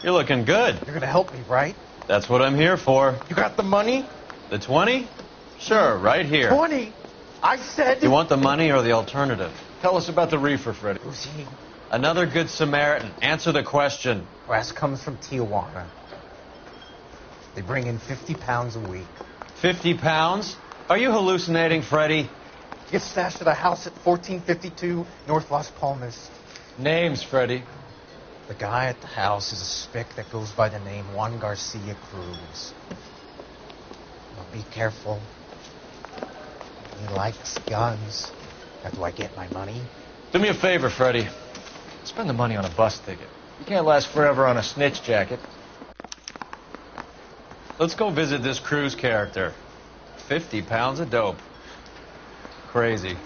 Speaker 5: you're looking good.
Speaker 14: You're going to help me, right?
Speaker 5: That's what I'm here for.
Speaker 14: You got the money?
Speaker 5: The 20? Sure, right here.
Speaker 14: 20? I said...
Speaker 5: You want the money or the alternative?
Speaker 2: Tell us about the reefer, Freddie.
Speaker 14: Who's he?
Speaker 5: Another good Samaritan. Answer the question.
Speaker 14: Grass comes from Tijuana. They bring in 50 pounds a week.
Speaker 5: 50 pounds? Are you hallucinating, Freddie?
Speaker 14: Gets stashed at a house at 1452 North Las Palmas.
Speaker 2: Names, Freddie.
Speaker 14: The guy at the house is a spick that goes by the name Juan Garcia Cruz. Well, be careful. He likes guns. How do I get my money?
Speaker 2: Do me a favor, Freddie. Spend the money on a bus ticket. You can't last forever on a snitch jacket.
Speaker 5: Let's go visit this Cruz character. 50 pounds of dope. Crazy.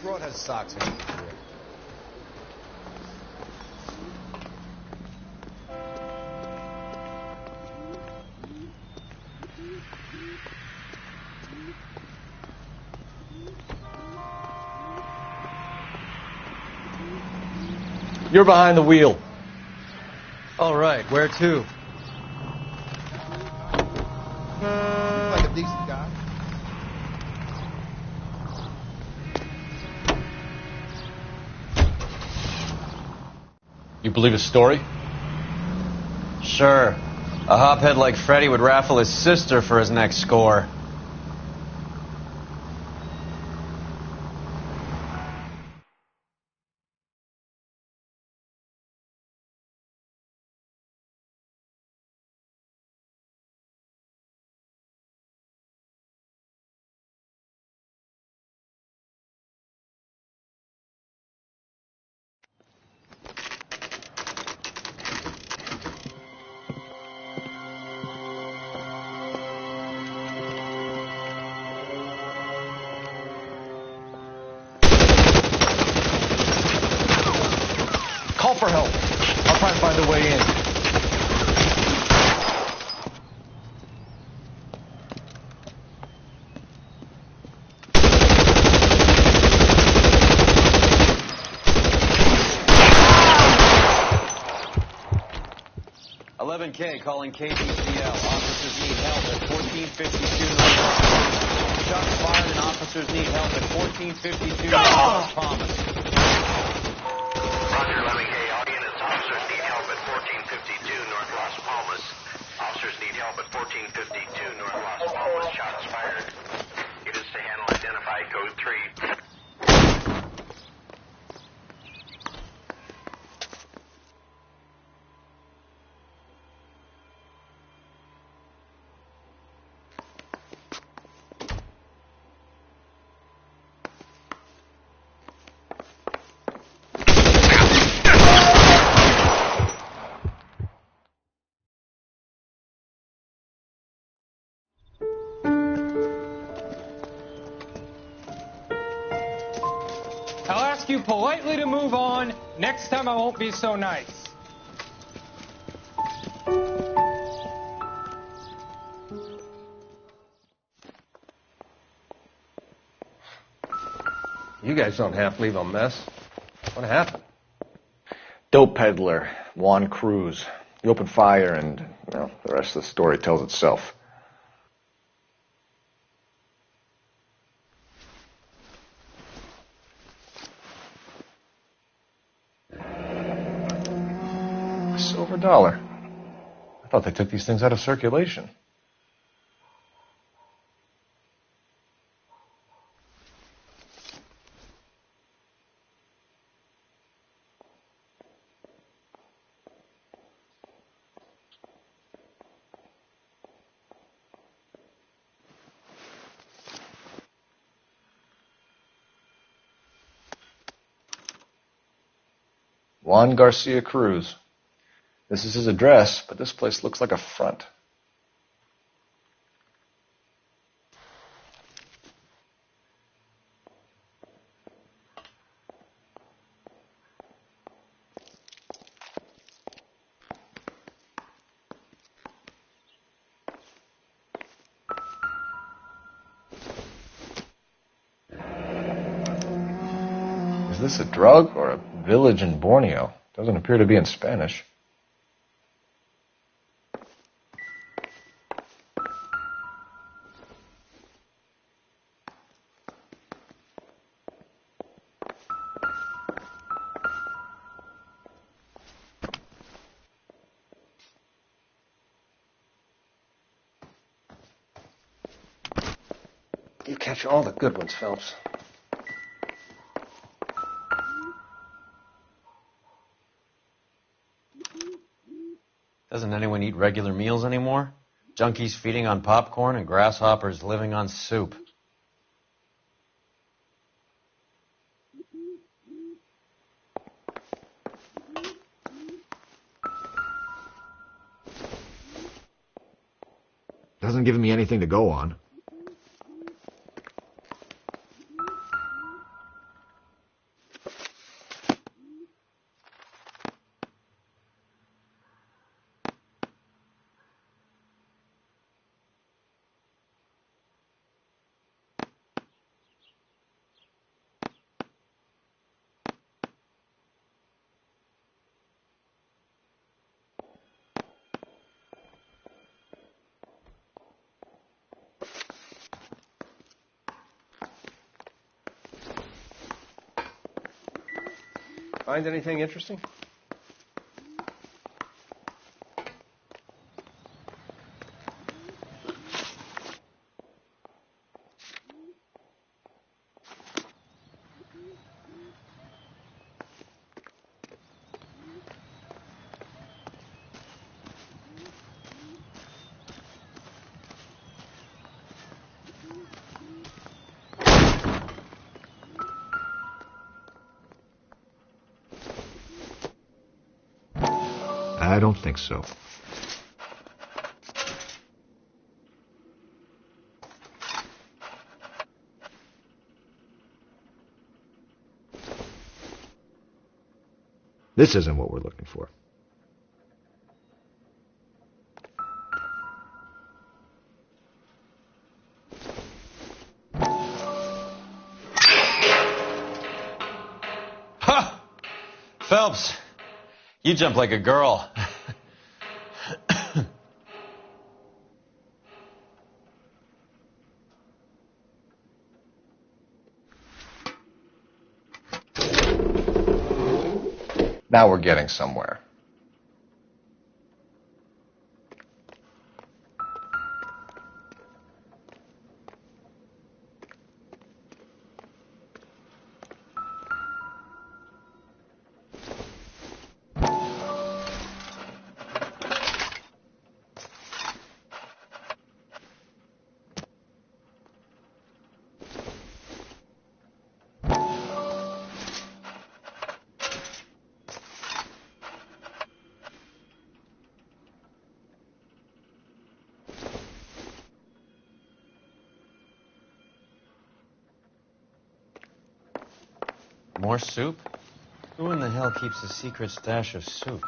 Speaker 2: Broad has socks in it.
Speaker 15: You're behind the wheel.
Speaker 5: All right, where to?
Speaker 16: Like a decent guy.
Speaker 2: You believe his story?
Speaker 5: Sure. A hophead like Freddie would raffle his sister for his next score.
Speaker 2: Call for help. I'll try and find a way in.
Speaker 5: K calling KPCL. Officers need help at 1452 North. Shots fired and officers need help at 1452 North Thomas.
Speaker 10: Roger, 11K. All units, officers need help at 1452 North Las Palmas. Officers need help at 1452 North Las Palmas. Shots fired. Units to handle identify code 3.
Speaker 19: I'll ask you politely to move on. Next time I won't be so nice.
Speaker 15: You guys don't have to leave a mess. What happened?
Speaker 2: Dope peddler, Juan Cruz. He opened fire and, well, the rest of the story tells itself. A silver dollar. I thought they took these things out of circulation. Juan Garcia Cruz. This is his address, but this place looks like a front. Is this a drug or a village in Borneo? Doesn't appear to be in Spanish. You catch all the good ones, Phelps.
Speaker 5: Doesn't anyone eat regular meals anymore? Junkies feeding on popcorn and grasshoppers living on soup.
Speaker 2: Doesn't give me anything to go on. Find anything interesting? I don't think so. This isn't what we're looking for.
Speaker 5: Ha! Phelps, you jump like a girl.
Speaker 2: Now we're getting somewhere.
Speaker 5: More soup? Who in the hell keeps a secret stash of soup?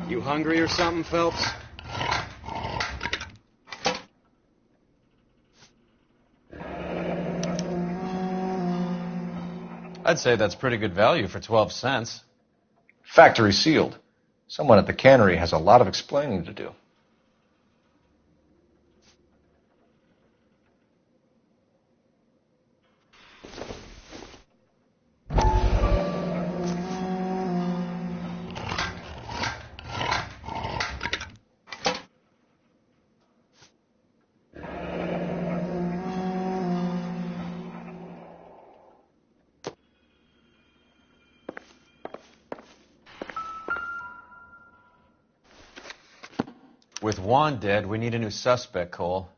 Speaker 19: You hungry or something, Phelps?
Speaker 5: I'd say that's pretty good value for 12 cents.
Speaker 2: Factory sealed. Someone at the cannery has a lot of explaining to do.
Speaker 5: With Juan dead, we need a new suspect, Cole.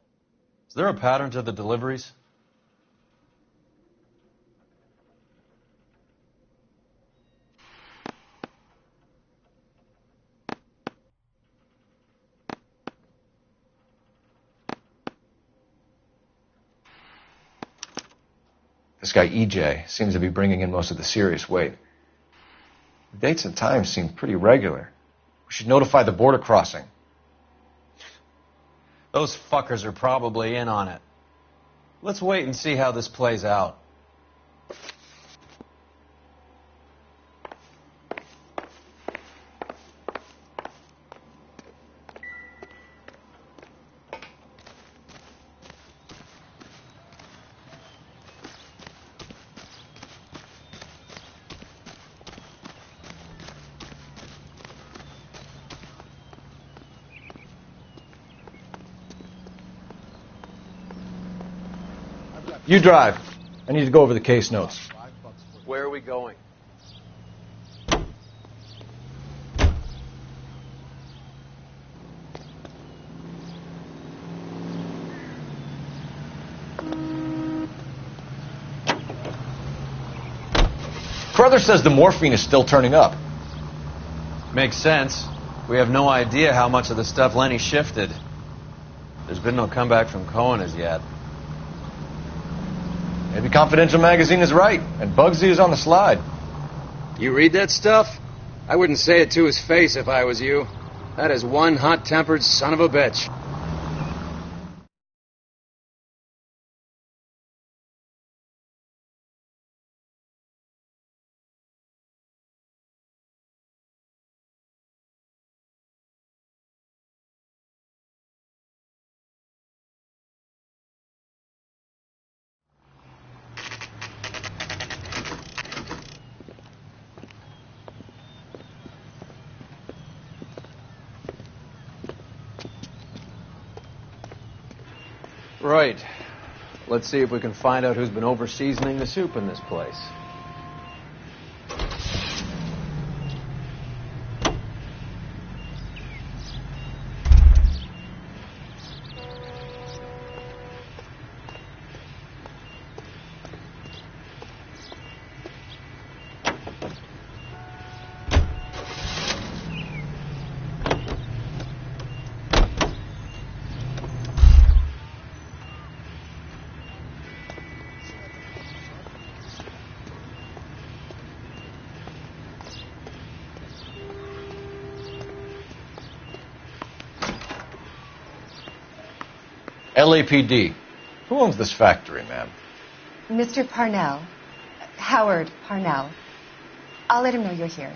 Speaker 5: Is there a pattern to the deliveries?
Speaker 2: This guy EJ seems to be bringing in most of the serious weight. The dates and times seem pretty regular. We should notify the border crossing.
Speaker 5: Those fuckers are probably in on it. Let's wait and see how this plays out.
Speaker 2: You drive. I need to go over the case notes.
Speaker 5: Where are we going?
Speaker 2: Crowther says the morphine is still turning up.
Speaker 5: Makes sense. We have no idea how much of the stuff Lenny shifted. There's been no comeback from Cohen as yet.
Speaker 2: Maybe Confidential Magazine is right, and Bugsy is on the slide.
Speaker 20: You read that stuff? I wouldn't say it to his face if I was you. That is one hot-tempered son of a bitch.
Speaker 5: Right. Let's see if we can find out who's been over-seasoning the soup in this place.
Speaker 2: LAPD. Who owns this factory, ma'am?
Speaker 21: Mr. Parnell. Howard Parnell. I'll let him know you're here.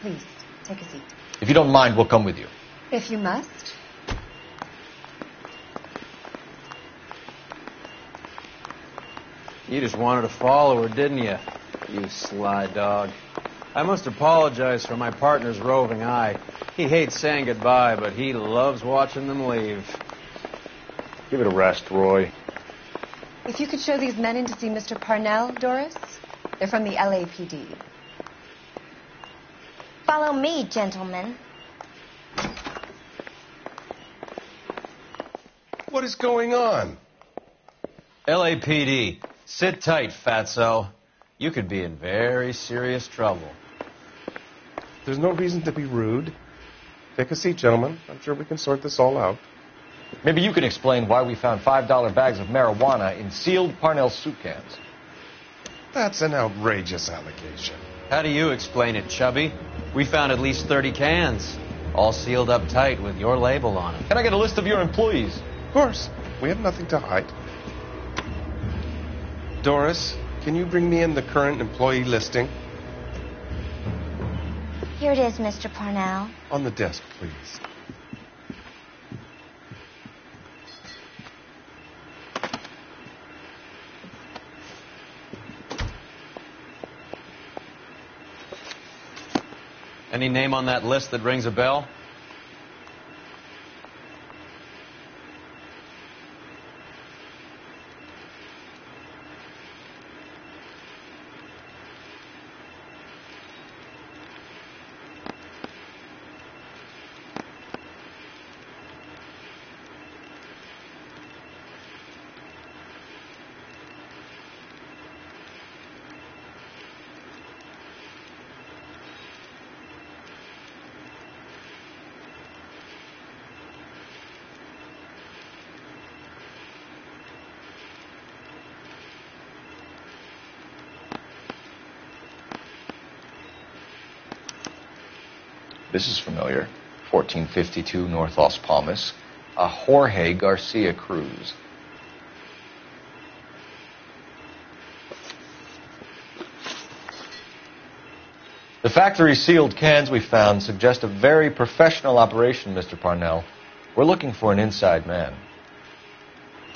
Speaker 21: Please, take a seat.
Speaker 2: If you don't mind, we'll come with you.
Speaker 21: If you must.
Speaker 5: You just wanted to follow her, didn't you? You sly dog. I must apologize for my partner's roving eye. He hates saying goodbye, but he loves watching them leave.
Speaker 2: Give it a rest, Roy.
Speaker 21: If you could show these men in to see Mr. Parnell, Doris. They're from the LAPD.
Speaker 22: Follow me, gentlemen.
Speaker 4: What is going on?
Speaker 5: LAPD, sit tight, fatso. You could be in very serious trouble.
Speaker 6: There's no reason to be rude. Take a seat, gentlemen. I'm sure we can sort this all out.
Speaker 2: Maybe you can explain why we found $5 bags of marijuana in sealed Parnell soup cans.
Speaker 6: That's an outrageous allegation.
Speaker 5: How do you explain it, Chubby? We found at least 30 cans, all sealed up tight with your label on them.
Speaker 2: Can I get a list of your employees?
Speaker 6: Of course. We have nothing to hide. Doris, can you bring me in the current employee listing?
Speaker 22: Here it is, Mr. Parnell.
Speaker 6: On the desk, please.
Speaker 5: Any name on that list that rings a bell?
Speaker 2: This is familiar. 1452 North Las Palmas. a Jorge Garcia Cruz. The factory sealed cans we found suggest a very professional operation, Mr. Parnell. We're looking for an inside man.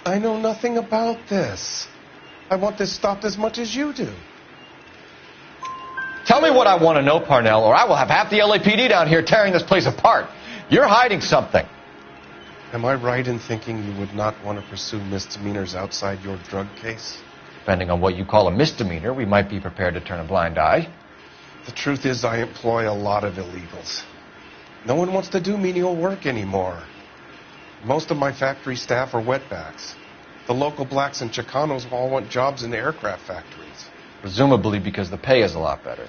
Speaker 4: I know nothing about this. I want this stopped as much as you do.
Speaker 2: Tell me what I want to know, Parnell, or I will have half the LAPD down here tearing this place apart. You're hiding something.
Speaker 4: Am I right in thinking you would not want to pursue misdemeanors outside your drug case?
Speaker 2: Depending on what you call a misdemeanor, we might be prepared to turn a blind eye.
Speaker 4: The truth is, I employ a lot of illegals. No one wants to do menial work anymore. Most of my factory staff are wetbacks. The local blacks and Chicanos all want jobs in the aircraft factories.
Speaker 2: Presumably because the pay is a lot better.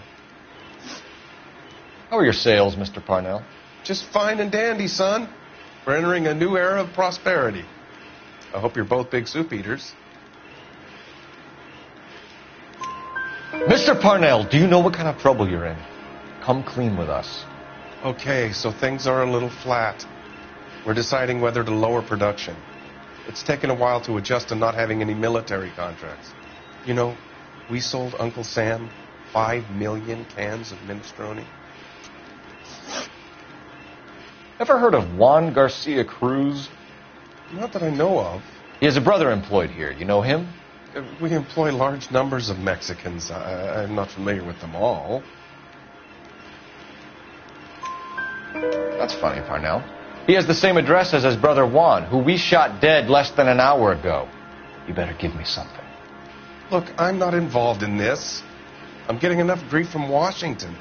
Speaker 2: How are your sales, Mr. Parnell?
Speaker 4: Just fine and dandy, son. We're entering a new era of prosperity. I hope you're both big soup eaters.
Speaker 2: Mr. Parnell, do you know what kind of trouble you're in? Come clean with us.
Speaker 4: Okay, so things are a little flat. We're deciding whether to lower production. It's taken a while to adjust to not having any military contracts. You know, we sold Uncle Sam 5 million cans of minestrone.
Speaker 2: Ever heard of Juan Garcia Cruz?
Speaker 4: Not that I know of.
Speaker 2: He has a brother employed here. You know him?
Speaker 4: We employ large numbers of Mexicans. I'm not familiar with them all.
Speaker 2: That's funny, Parnell. He has the same address as his brother Juan, who we shot dead less than an hour ago. You better give me something.
Speaker 4: Look, I'm not involved in this. I'm getting enough grief from Washington.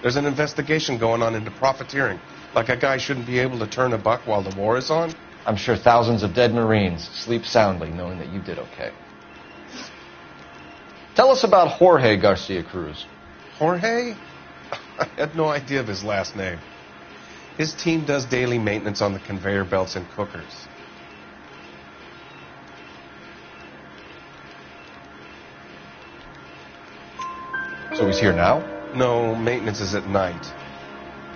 Speaker 4: There's an investigation going on into profiteering. Like a guy shouldn't be able to turn a buck while the war is on.
Speaker 2: I'm sure thousands of dead Marines sleep soundly knowing that you did okay. Tell us about Jorge Garcia Cruz.
Speaker 4: Jorge? I had no idea of his last name. His team does daily maintenance on the conveyor belts and cookers.
Speaker 2: So he's here now?
Speaker 4: No, maintenance is at night.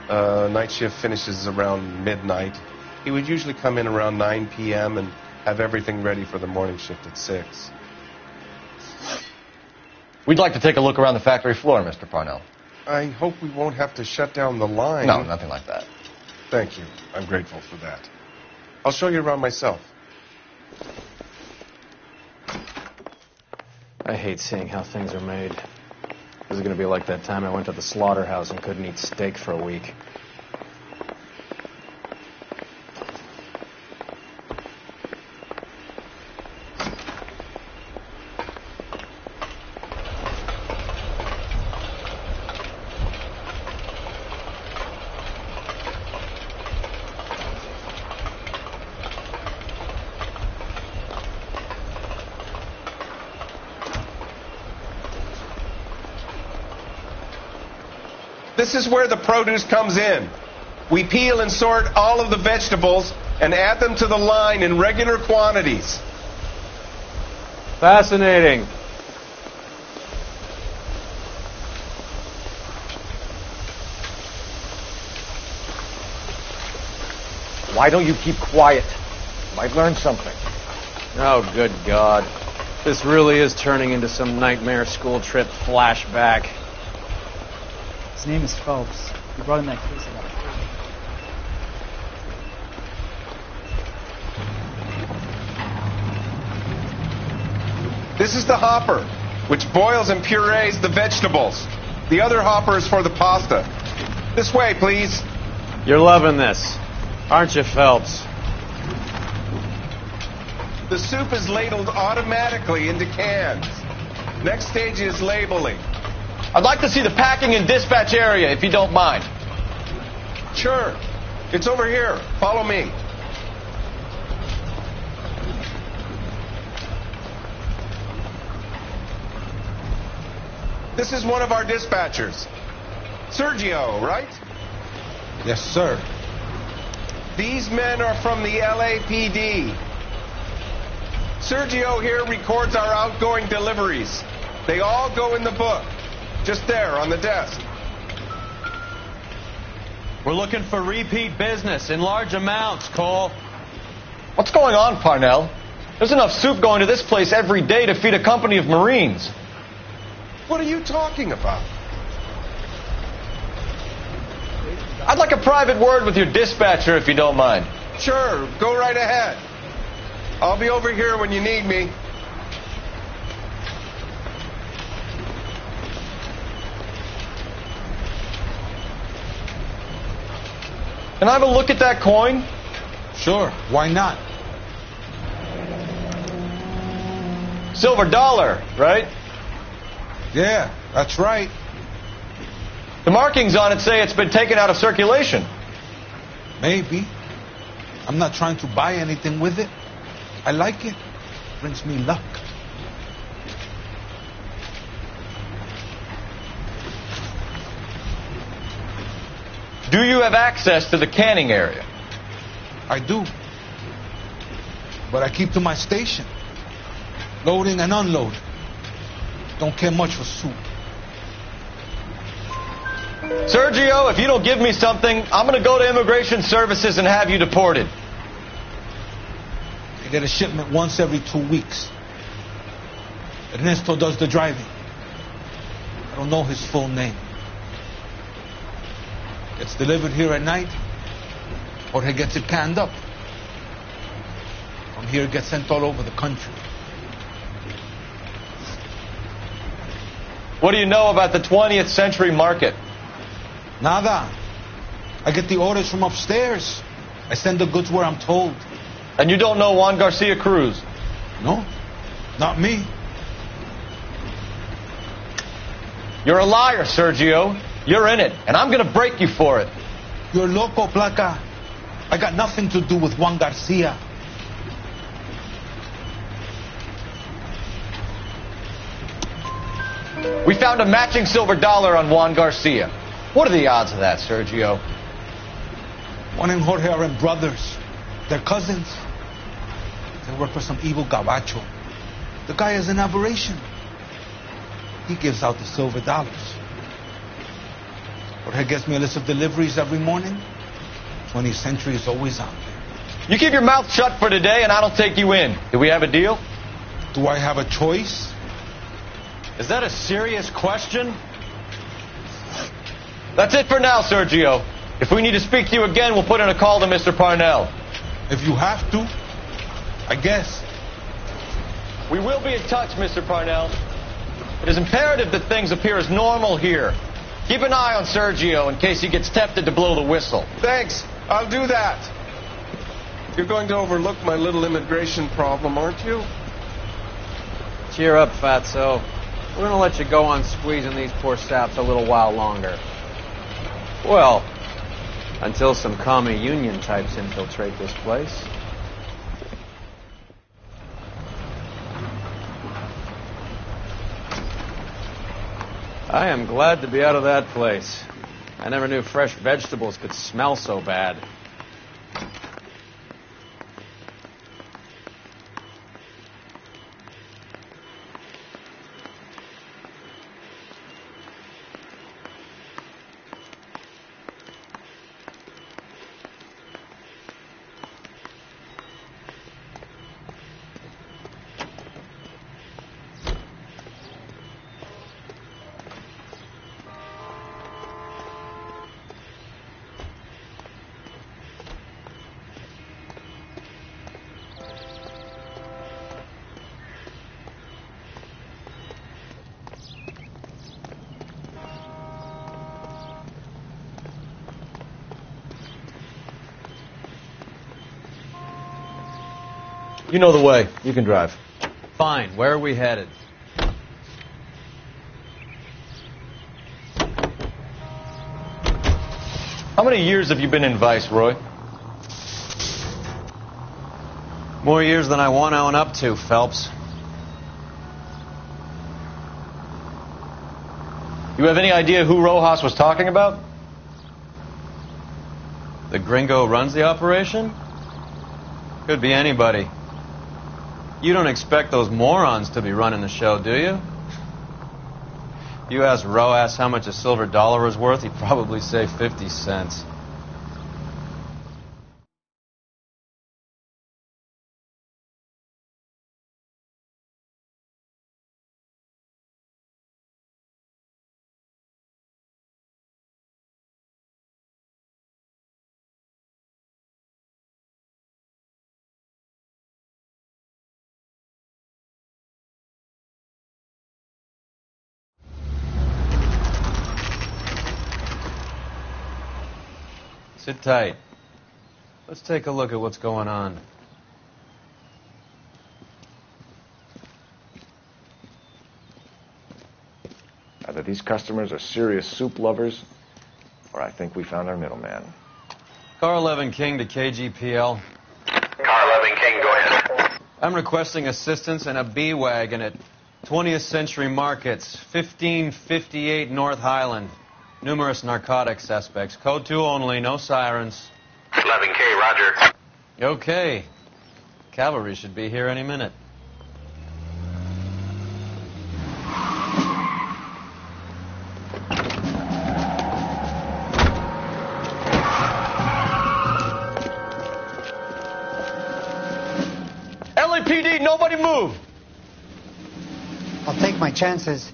Speaker 4: Night shift finishes around midnight. He would usually come in around 9 p.m. and have everything ready for the morning shift at 6.
Speaker 2: We'd like to take a look around the factory floor, Mr. Parnell.
Speaker 4: I hope we won't have to shut down the line.
Speaker 2: No, nothing like that.
Speaker 4: Thank you. I'm grateful for that. I'll show you around myself.
Speaker 1: I hate seeing how things are made. This is going to be like that time I went to the slaughterhouse and couldn't eat steak for a week.
Speaker 4: This is where the produce comes in. We peel and sort all of the vegetables and add them to the line in regular quantities.
Speaker 1: Fascinating.
Speaker 2: Why don't you keep quiet? Might learn something.
Speaker 1: Oh, good God. This really is turning into some nightmare school trip flashback.
Speaker 3: His name is Phelps. He brought in that case about it.
Speaker 4: This is the hopper, which boils and purees the vegetables. The other hopper is for the pasta. This way, please.
Speaker 1: You're loving this, aren't you, Phelps?
Speaker 4: The soup is ladled automatically into cans. Next stage is labeling.
Speaker 2: I'd like to see the packing and dispatch area, if you don't mind.
Speaker 4: Sure. It's over here. Follow me. This is one of our dispatchers. Sergio, right?
Speaker 16: Yes, sir.
Speaker 4: These men are from the LAPD. Sergio here records our outgoing deliveries. They all go in the book. Just there on the desk.
Speaker 5: We're looking for repeat business in large amounts, Cole.
Speaker 15: What's going on, Parnell? There's enough soup going to this place every day to feed a company of Marines.
Speaker 6: What are you talking about?
Speaker 15: I'd like a private word with your dispatcher, if you don't mind.
Speaker 6: Sure, go right ahead. I'll be over here when you need me.
Speaker 15: Can I have a look at that coin?
Speaker 8: Sure, why not?
Speaker 15: Silver dollar, right?
Speaker 8: Yeah, that's right.
Speaker 15: The markings on it say it's been taken out of circulation.
Speaker 8: Maybe. I'm not trying to buy anything with it. I like it. Brings me luck.
Speaker 15: Do you have access to the canning area?
Speaker 8: I do. But I keep to my station. Loading and unloading. Don't care much for soup.
Speaker 15: Sergio, if you don't give me something, I'm going to go to Immigration Services and have you deported.
Speaker 8: I get a shipment once every 2 weeks. Ernesto does the driving. I don't know his full name. Gets delivered here at night, or he gets it canned up. From here, it gets sent all over the country.
Speaker 15: What do you know about the 20th century market?
Speaker 8: Nada. I get the orders from upstairs. I send the goods where I'm told.
Speaker 15: And you don't know Juan Garcia Cruz?
Speaker 8: No, not me.
Speaker 15: You're a liar, Sergio. You're in it, and I'm going to break you for it.
Speaker 8: You're loco, Placa. I got nothing to do with Juan Garcia.
Speaker 15: We found a matching silver dollar on Juan Garcia. What are the odds of that, Sergio?
Speaker 8: Juan and Jorge are brothers. They're cousins. They work for some evil gabacho. The guy is an aberration. He gives out the silver dollars. Jorge gets me a list of deliveries every morning. 20th Century is always on there.
Speaker 15: You keep your mouth shut for today, and I don't take you in. Do we have a deal?
Speaker 8: Do I have a choice?
Speaker 15: Is that a serious question? That's it for now, Sergio. If we need to speak to you again, we'll put in a call to Mr. Parnell.
Speaker 8: If you have to, I guess.
Speaker 15: We will be in touch, Mr. Parnell. It is imperative that things appear as normal here. Keep an eye on Sergio in case he gets tempted to blow the whistle.
Speaker 6: Thanks. I'll do that. You're going to overlook my little immigration problem, aren't you?
Speaker 1: Cheer up, Fatso. We're going to let you go on squeezing these poor saps a little while longer. Well, until some commie union types infiltrate this place. I am glad to be out of that place. I never knew fresh vegetables could smell so bad.
Speaker 15: You know the way. You can drive.
Speaker 1: Fine. Where are we headed?
Speaker 15: How many years have you been in Viceroy?
Speaker 1: More years than I want to own up to, Phelps.
Speaker 15: You have any idea who Rojas was talking about?
Speaker 1: The gringo runs the operation? Could be anybody. You don't expect those morons to be running the show, do you? If you asked Rojas how much a silver dollar was worth, he'd probably say 50 cents. Sit tight. Let's take a look at what's going on.
Speaker 2: Either these customers are serious soup lovers, or I think we found our middleman.
Speaker 1: Car 11 King to KGPL.
Speaker 10: Car 11 King, go ahead.
Speaker 1: I'm requesting assistance in a B-Wagon at 20th Century Markets, 1558 North Highland. Numerous narcotic suspects. Code 2 only, no sirens.
Speaker 10: 11K, roger.
Speaker 1: Okay. Cavalry should be here any minute.
Speaker 15: LAPD, nobody move!
Speaker 3: I'll take my chances.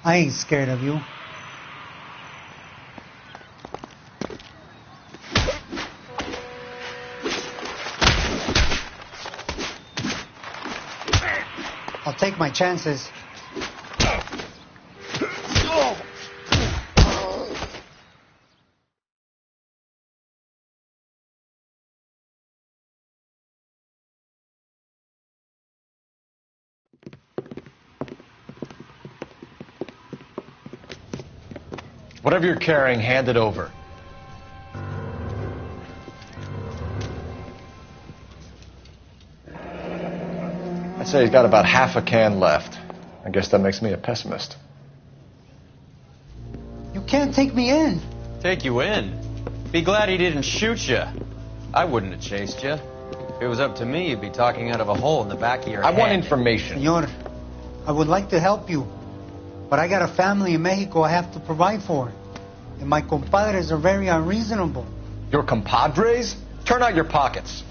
Speaker 3: I ain't scared of you. I'll take my chances.
Speaker 2: Whatever you're carrying, hand it over. I'd say he's got about half a can left. I guess that makes me a pessimist.
Speaker 3: You can't take me in.
Speaker 1: Take you in? Be glad he didn't shoot you. I wouldn't have chased you. If it was up to me, you'd be talking out of a hole in the back of your head.
Speaker 2: I want information.
Speaker 3: Senor, I would like to help you, but I got a family in Mexico I have to provide for. And my compadres are very unreasonable.
Speaker 2: Your compadres? Turn out your pockets.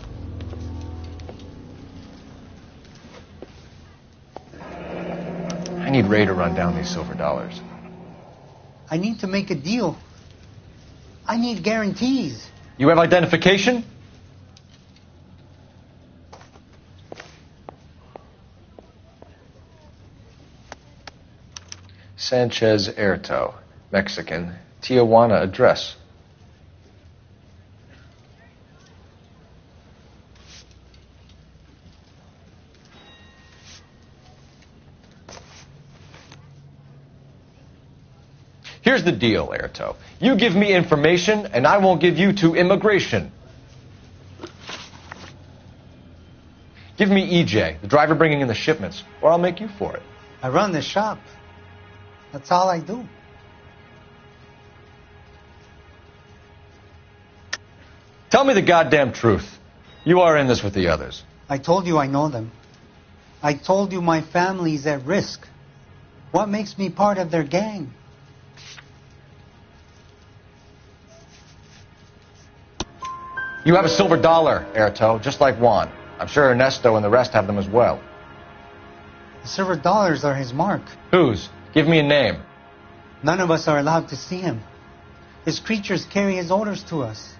Speaker 2: I need Ray to run down these silver dollars.
Speaker 3: I need to make a deal. I need guarantees.
Speaker 2: You have identification? Sanchez Erto, Mexican, Tijuana address. Here's the deal, Erto. You give me information, and I won't give you to immigration. Give me EJ, the driver bringing in the shipments, or I'll make you for it.
Speaker 3: I run the shop. That's all I do.
Speaker 2: Tell me the goddamn truth. You are in this with the others.
Speaker 3: I told you I know them. I told you my family's at risk. What makes me part of their gang?
Speaker 2: You have a silver dollar, Erto, just like Juan. I'm sure Ernesto and the rest have them as well.
Speaker 3: The silver dollars are his mark.
Speaker 2: Whose? Give me a name.
Speaker 3: None of us are allowed to see him. His creatures carry his orders to us.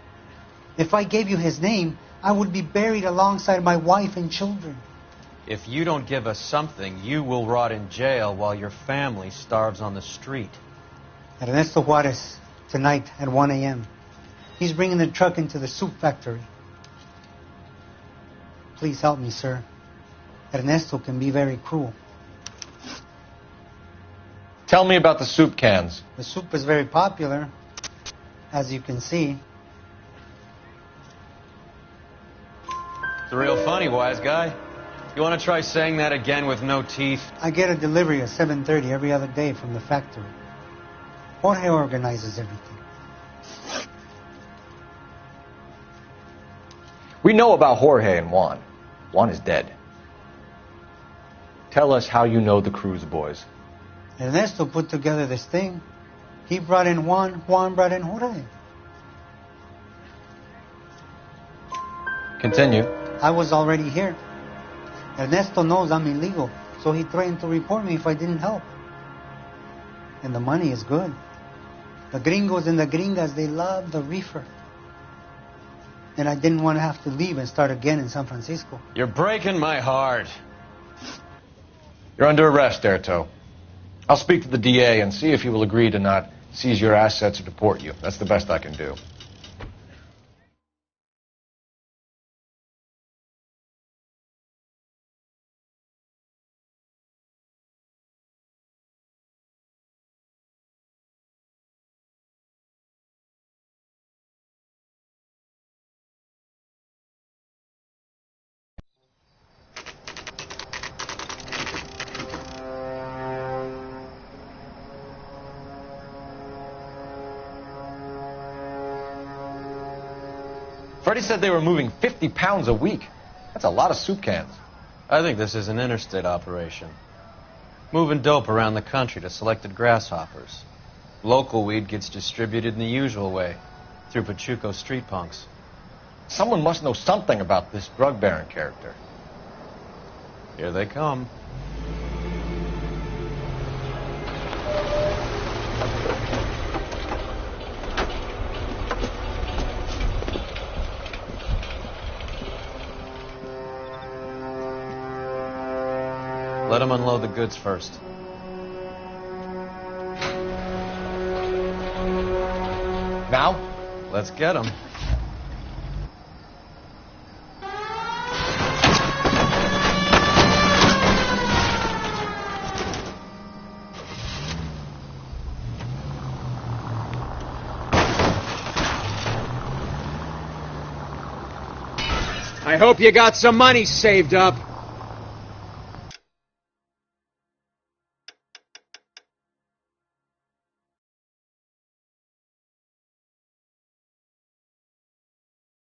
Speaker 3: If I gave you his name, I would be buried alongside my wife and children.
Speaker 1: If you don't give us something, you will rot in jail while your family starves on the street.
Speaker 3: Ernesto Juarez, tonight at 1 a.m. He's bringing the truck into the soup factory. Please help me, sir. Ernesto can be very cruel.
Speaker 2: Tell me about the soup cans.
Speaker 3: The soup is very popular, as you can see.
Speaker 1: It's real funny, wise guy. You want to try saying that again with no teeth?
Speaker 3: I get a delivery at 7:30 every other day from the factory. Jorge organizes everything.
Speaker 2: We know about Jorge and Juan. Juan is dead. Tell us how you know the Cruz boys.
Speaker 3: Ernesto put together this thing. He brought in Juan, Juan brought in Jorge.
Speaker 2: Continue.
Speaker 3: I was already here. Ernesto knows I'm illegal, so he threatened to report me if I didn't help. And the money is good. The gringos and the gringas, they love the reefer. And I didn't want to have to leave and start again in San Francisco.
Speaker 5: You're breaking my heart.
Speaker 2: You're under arrest, Erto. I'll speak to the DA and see if he will agree to not seize your assets or deport you. That's the best I can do. Freddie said they were moving 50 pounds a week. That's a lot of soup cans.
Speaker 5: I think this is an interstate operation. Moving dope around the country to selected grasshoppers. Local weed gets distributed in the usual way, through Pachuco street punks.
Speaker 2: Someone must know something about this drug baron character.
Speaker 5: Here they come. Let them unload the goods first.
Speaker 2: Now?
Speaker 5: Let's get them.
Speaker 20: I hope you got some money saved up.